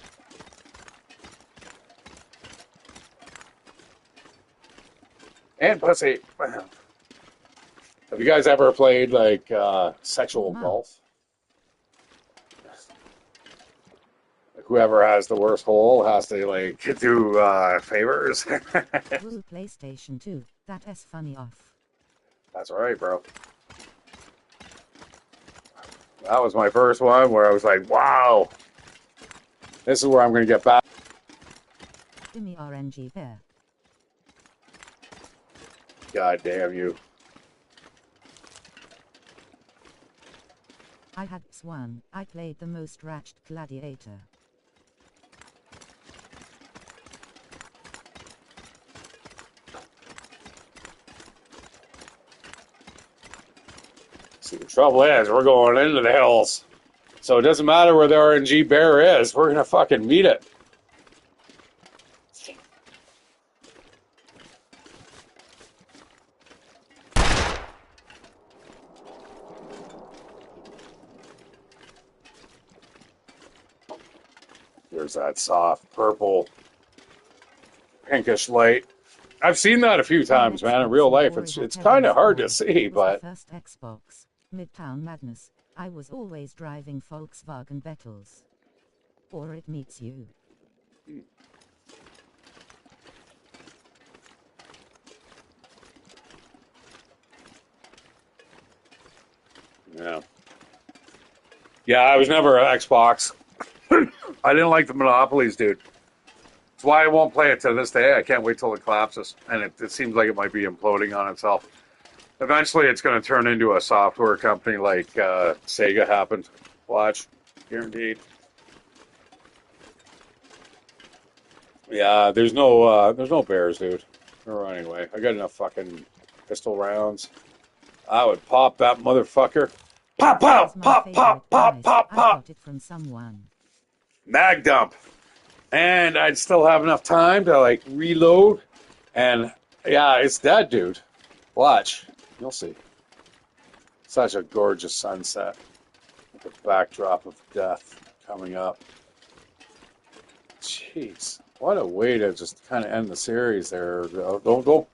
And pussy. Have you guys ever played like sexual golf? Whoever has the worst hole has to like do favors. Woo, PlayStation 2. That is funny off. That's right, bro. That was my first one where I was like, wow. This is where I'm going to get back. Gimme RNG bear. God damn you. I had one. I played the most ratchet gladiator. See, the trouble is, we're going into the hills. So it doesn't matter where the RNG bear is, we're going to fucking meet it. There's that soft purple, pinkish light. I've seen that a few times, man, in real life. It's kind of hard to see, but... First Xbox, Midtown Madness. I was always driving Volkswagen Bettles. Or it meets you. Yeah. Yeah, I was never an Xbox. I didn't like the monopolies, dude. That's why I won't play it to this day. I can't wait till it collapses. And it seems like it might be imploding on itself. Eventually, it's going to turn into a software company like Sega happened. Watch. Guaranteed. Yeah, there's no bears, dude. Or anyway, I got enough fucking pistol rounds. I would pop that motherfucker. Pop, pop, pop, pop, pop, pop, I pop. got it from someone. Mag dump. And I'd still have enough time to like reload. And yeah, it's dead, dude. Watch. You'll see. Such a gorgeous sunset. The backdrop of death coming up. Jeez. What a way to just kind of end the series there. Don't.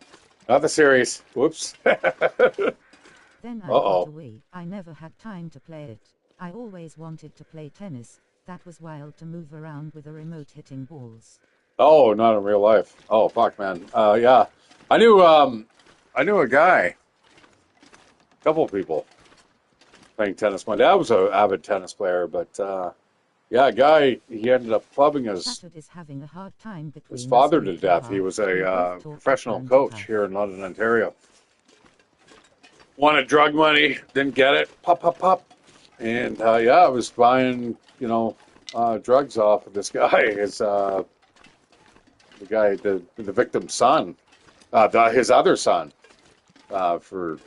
Not the series. Whoops. Then I got away. I never had time to play it. I always wanted to play tennis. That was wild to move around with a remote hitting balls. Oh, not in real life. Oh, fuck, man. Yeah. I knew a guy. A couple of people playing tennis. My dad was an avid tennis player, but yeah, a guy, he ended up clubbing his father to death. He was a professional coach here in London, Ontario. Wanted drug money, didn't get it. Pop, pop, pop. And yeah, I was buying, drugs off of this guy. The victim's son, his other son, for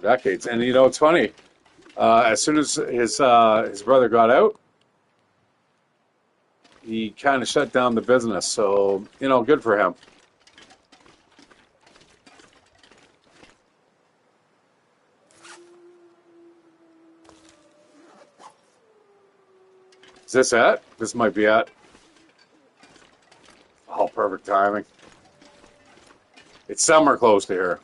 decades. And it's funny. As soon as his brother got out, he kind of shut down the business. So good for him. Is this it? This might be it. Oh, perfect timing. It's somewhere close to here.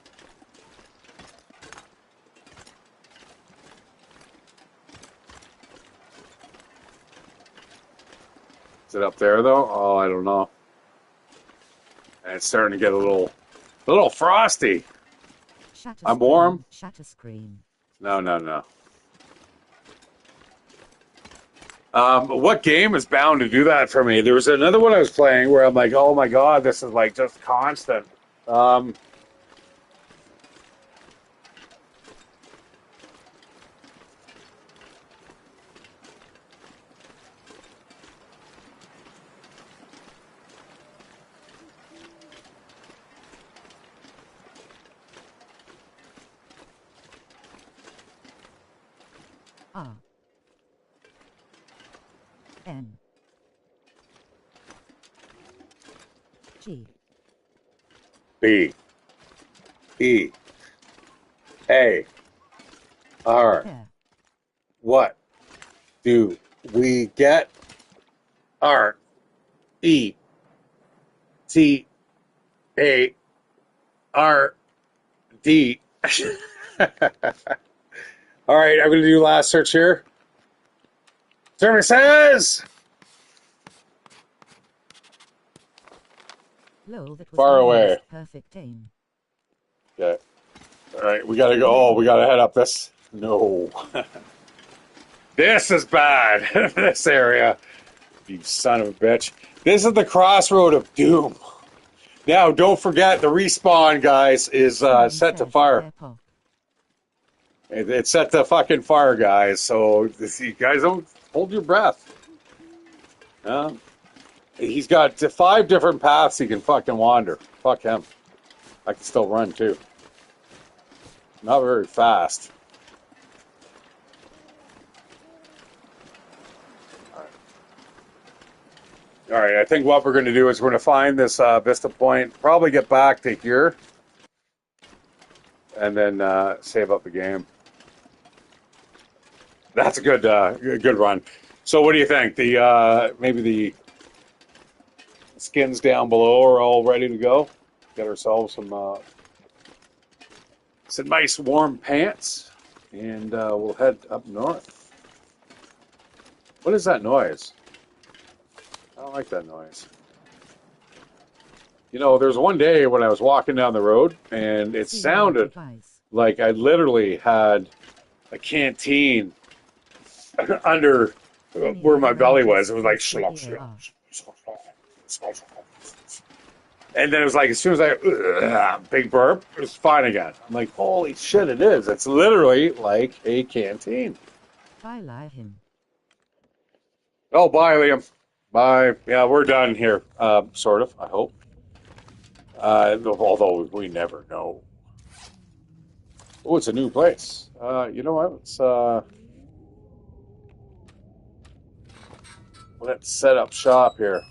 Is it up there though? Oh, I don't know. And it's starting to get a little frosty. I'm warm. Shatterscream. No, no, no. What game is bound to do that for me? There was another one I was playing where I'm like, oh my god, this is like just constant. Um, R N G B E A R. Hair. What do we get? R E T A R D. All right, I'm going to do last search here. Server says Lol, that was far almost away. perfect aim. Okay. All right, we got to go. Oh, we got to head up this. No. This is bad. This area. You son of a bitch. This is the crossroad of doom. Now, don't forget the respawn, guys, is set to fire. It's set to fucking fire, guys. So you guys don't hold your breath. He's got 5 different paths he can fucking wander. Fuck him. I can still run too. Not very fast. All right, I think what we're going to do is we're going to find this Vista Point, probably get back to here, and then save up the game. That's a good run. So, what do you think? The maybe the skins down below are all ready to go. Get ourselves some nice warm pants, and we'll head up north. What is that noise? I don't like that noise. You know, there's one day when I was walking down the road, and it sounded like I literally had a canteen under where my belly was. It was like slop, slop, slop, slop. And then it was like, as soon as I, big burp, it was fine again. I'm like, holy shit, it is. It's literally like a canteen. Bye, him. Oh, bye, Liam. Bye. Yeah, we're done here. Sort of, I hope. Although we never know. Oh, it's a new place. You know what? Let's set up shop here.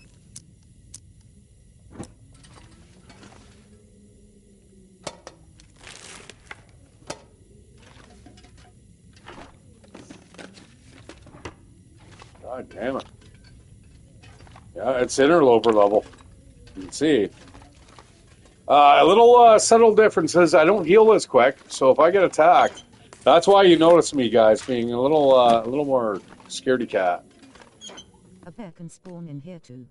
God damn it. Yeah, it's interloper level. You can see. A little subtle differences. I don't heal as quick, so if I get attacked, that's why you notice me, guys, being a little more scaredy cat. A bear can spawn in here too.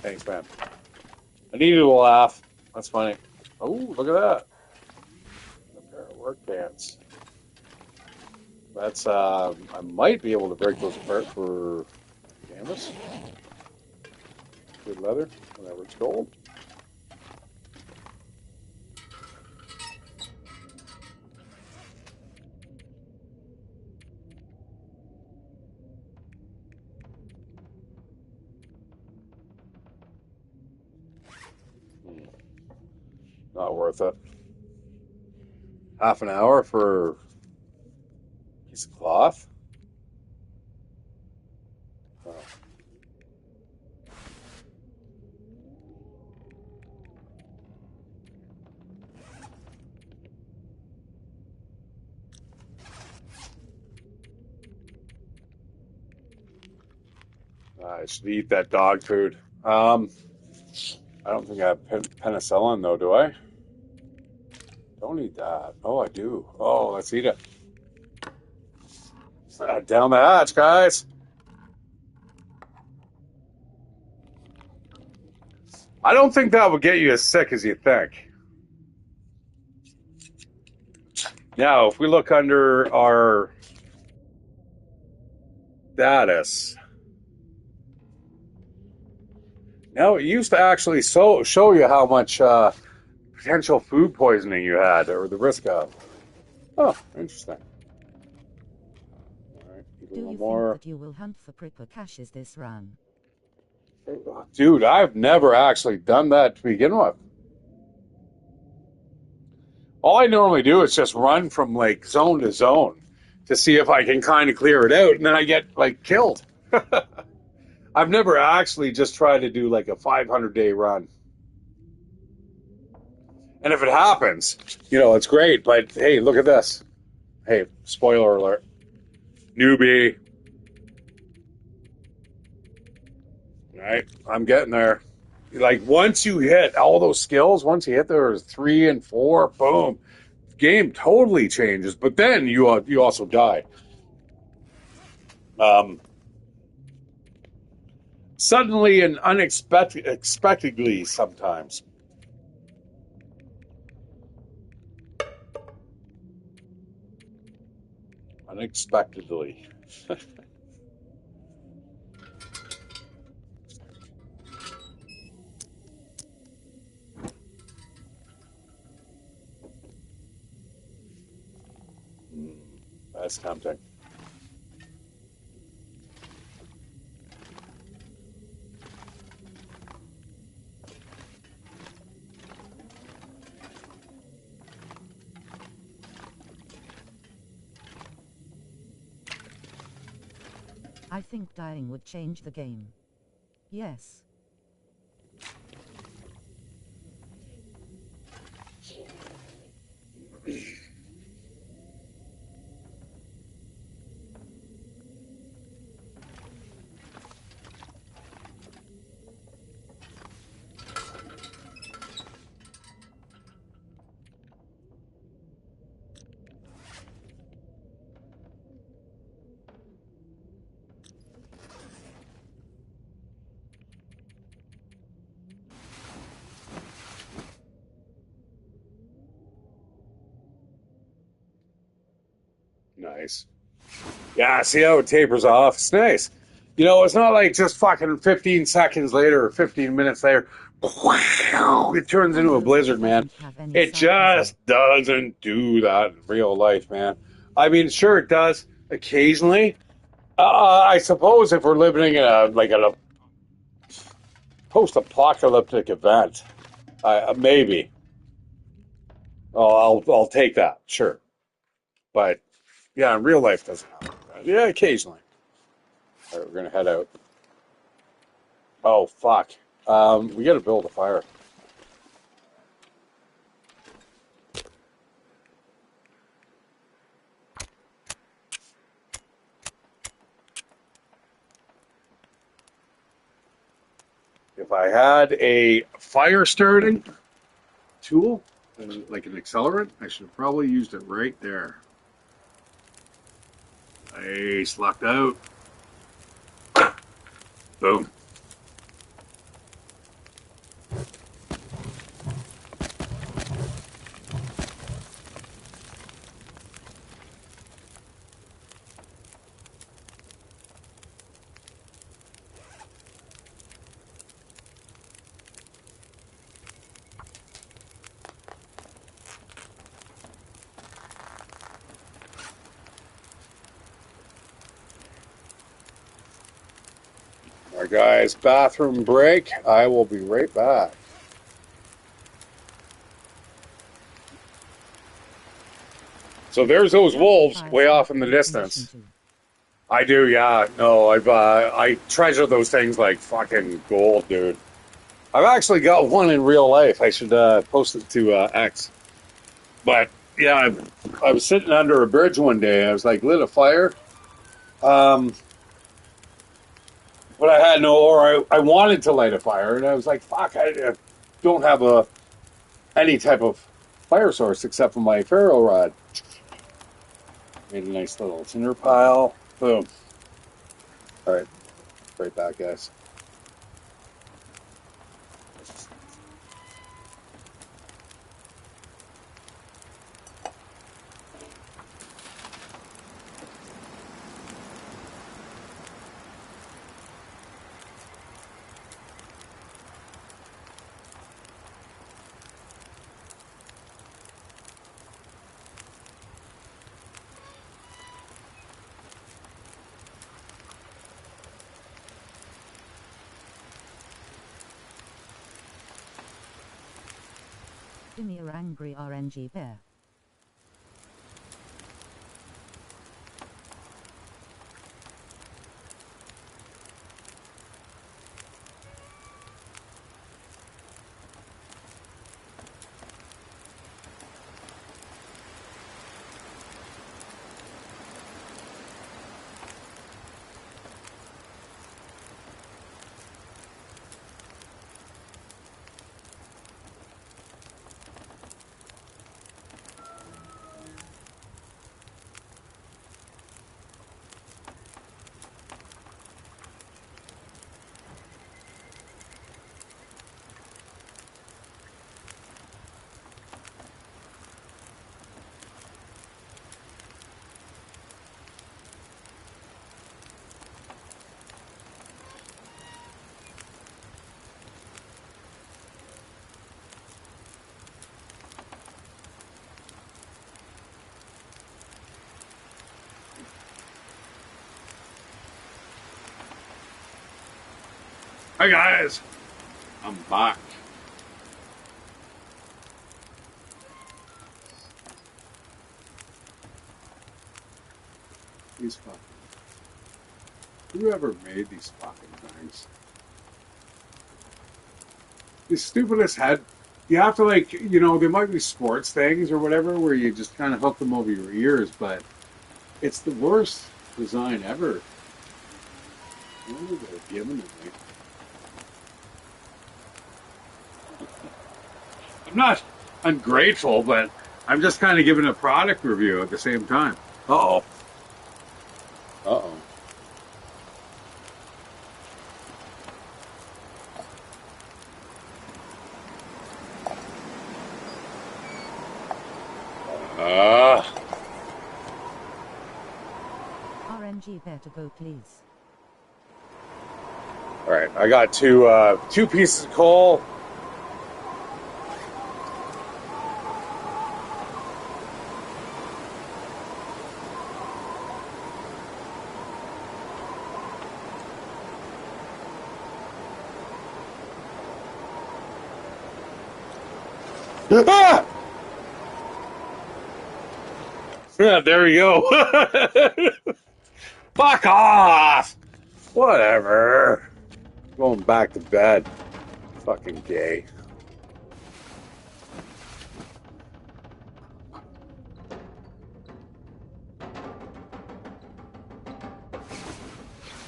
Thanks, man. I needed a laugh. That's funny. Oh, look at that. A pair of work pants. That's, I might be able to break those apart for canvas. Good leather, whenever it's gold. Not worth it. Half an hour for a piece of cloth? Oh. I should eat that dog food. I don't think I have penicillin though, do I? Don't eat that. Oh, I do. Oh, let's eat it. Down the hatch, guys. I don't think that would get you as sick as you think. Now, if we look under our status, now it used to actually show you how much potential food poisoning you had or the risk of. Oh, interesting. All right, Do you more. think that you will hunt for pripper caches this run? Dude, I've never actually done that to begin with. All I normally do is just run from like zone to zone to see if I can kind of clear it out, and then I get like killed. I've never actually just tried to do like a 500-day run. And if it happens, it's great. But hey, look at this. Hey, spoiler alert. Newbie. Right? I'm getting there. Like once you hit all those skills, once you hit those 3 and 4, boom, game totally changes. But then you also die. Suddenly and unexpectedly sometimes. Unexpectedly. That's tempting. I think dying would change the game. Yes. Nice. Yeah, see how it tapers off? It's nice. It's not like just fucking 15 seconds later or 15 minutes later, it turns into a blizzard, man. It just doesn't do that in real life, man. I mean, sure it does occasionally. I suppose if we're living in a post-apocalyptic event, maybe. Oh, I'll take that, sure. But yeah, in real life doesn't happen. Yeah, occasionally. All right, we're gonna head out. Oh fuck. We gotta build a fire. If I had a fire starting tool, like an accelerant, I should have probably used it right there. Nice, locked out. Boom. All right, guys, bathroom break. I will be right back. So there's those wolves way off in the distance. I do, yeah. No, I treasure those things like fucking gold, dude. I've actually got one in real life. I should post it to X. But yeah, I was sitting under a bridge one day. I was like lit a fire, and but I had no, or I wanted to light a fire, and I was like, fuck, I don't have any type of fire source except for my ferro rod. Made a nice little tinder pile. Boom. All right, right back, guys. Give me your angry RNG bear. Hi guys, I'm back. These fucking, whoever made these fucking things? These stupidest head. You have to like, there might be sports things or whatever where you just kind of hook them over your ears, but it's the worst design ever. What are they giving to me? I'm not ungrateful, but I'm just kind of giving a product review at the same time. Uh-oh. Uh-oh. RNG bear to go, please. All right, I got two pieces of coal. Ah! Yeah, there we go. Fuck off! Whatever. Going back to bed. Fucking gay.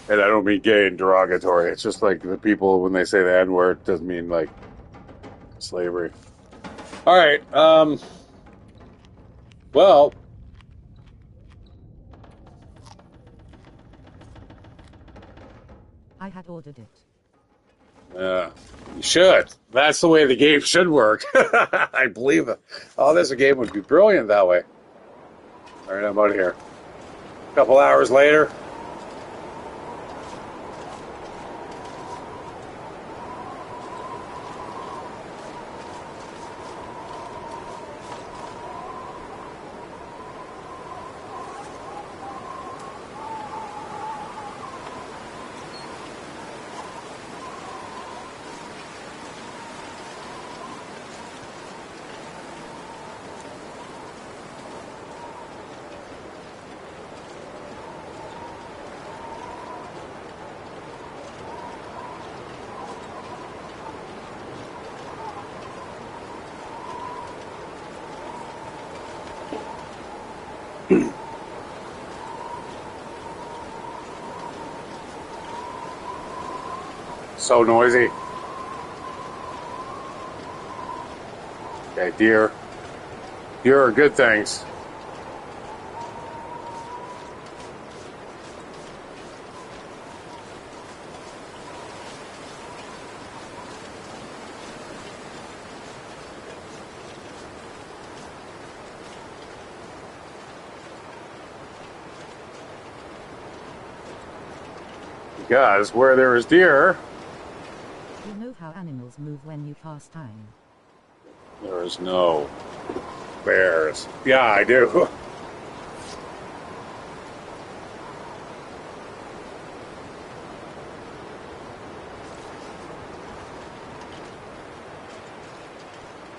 And I don't mean gay and derogatory. It's just like the people, when they say the N-word, doesn't mean like slavery. All right. Well, I had ordered it. you should. That's the way the game should work. I believe it. Oh, this game would be brilliant that way. All right, I'm out of here. A couple hours later. So noisy. Okay, deer. Deer are good things. Because where there is deer, You know how animals move when you pass time. there is no bears. Yeah, I do.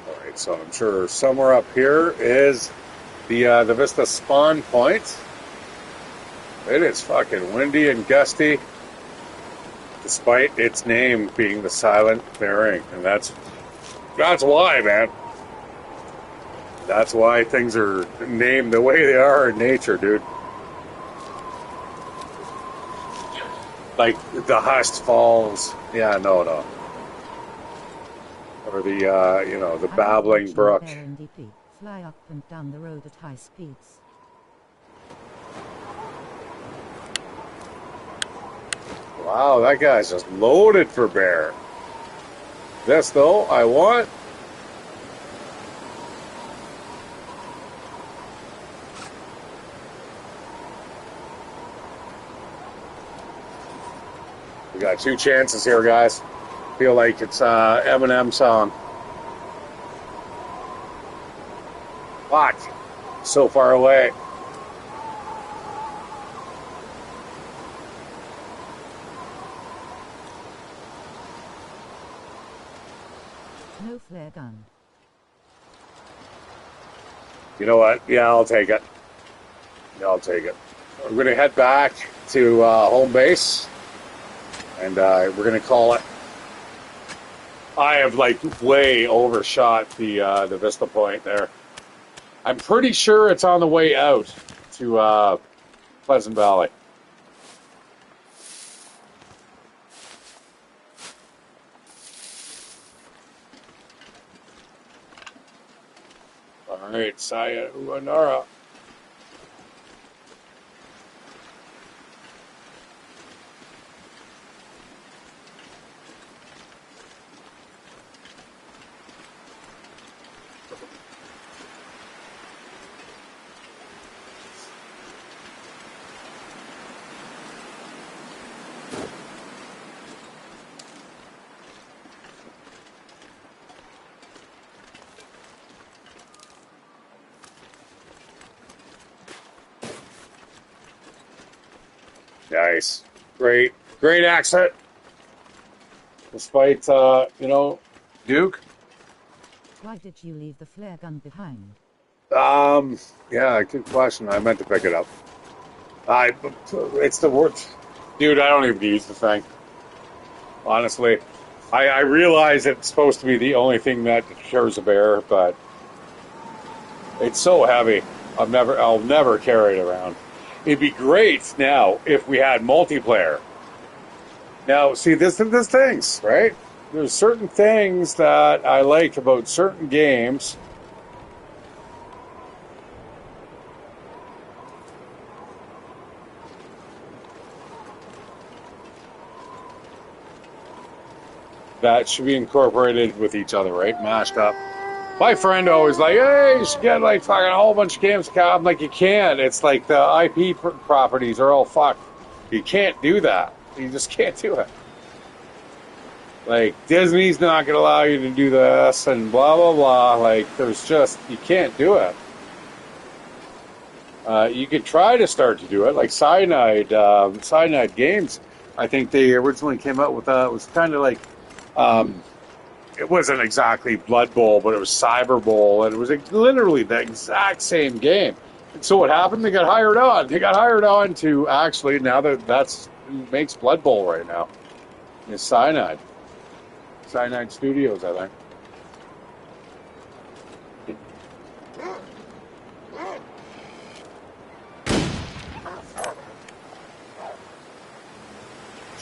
All right, so I'm sure somewhere up here is the Vista spawn point. It is fucking windy and gusty, despite its name being the Silent Clearing, and that's why, man. That's why things are named the way they are in nature, dude. Like the Hust Falls. Yeah, no. Or the Babbling Brook. Fly up and down the road at high speeds. Wow, that guy's just loaded for bear. This, though, I want. We got 2 chances here, guys. Feel like it's Eminem song. Fuck. So far away. No flare gun. You know what? Yeah, I'll take it. Yeah, I'll take it. We're going to head back to home base, and we're going to call it. I have way overshot the Vista Point there. I'm pretty sure it's on the way out to Pleasant Valley. All right, Saya Uanara. Nice. Great accent. Despite, Duke. Why did you leave the flare gun behind? Yeah, good question. I meant to pick it up. It's the word. Dude, I don't even use the thing. Honestly. I realize it's supposed to be the only thing that deters a bear, but it's so heavy. I'll never carry it around. It'd be great now if we had multiplayer. Now, see, there's things, right? There's certain things that I like about certain games. That should be incorporated with each other, right? Mashed up. My friend always like, hey, you should get fucking a whole bunch of games. I'm like, you can't. It's like the IP properties are all fucked. You can't do that. You just can't do it. Like, Disney's not going to allow you to do this and blah, blah, blah. Like, you can't do it. You could try to start to do it. Like Cyanide Games, I think they originally came out with it was kind of like, it wasn't exactly Blood Bowl, but it was Cyber Bowl, and it was literally the exact same game. And so what happened? They got hired on. They got hired on to actually, now that's who makes Blood Bowl right now. It's Cyanide Studios, I think.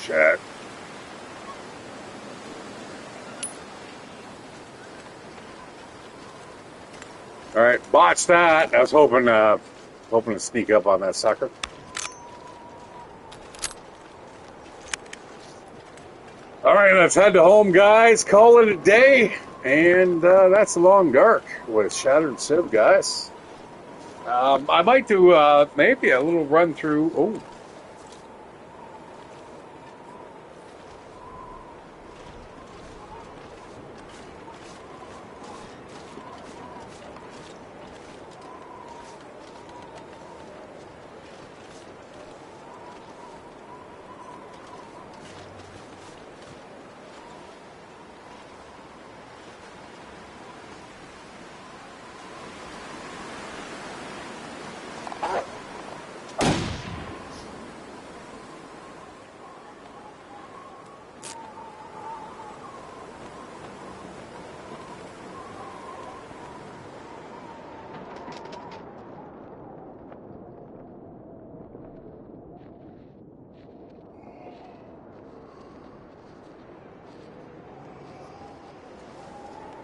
Shit. All right, botched that. I was hoping to sneak up on that sucker. All right, let's head to home, guys. Call it a day. And that's the Long Dark with Shatteredciv, guys. I might do maybe a little run through. Oh,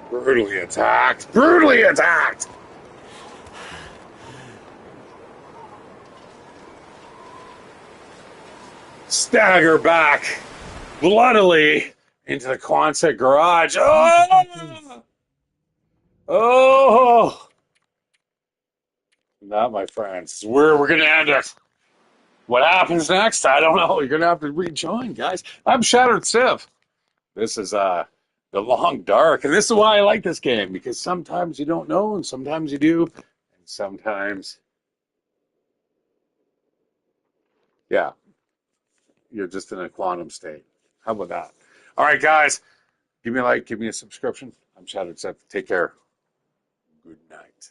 brutally attacked. Brutally attacked. Stagger back bloodily into the Quonset garage. Oh! Oh! That, my friends, is where we're going to end it. What happens next? I don't know. You're going to have to rejoin, guys. I'm Shatteredciv. This is the Long Dark, and this is why I like this game, because sometimes you don't know, and sometimes you do, and sometimes, yeah, you're just in a quantum state. How about that? All right, guys, give me a like, give me a subscription. I'm Shatteredciv. Take care. Good night.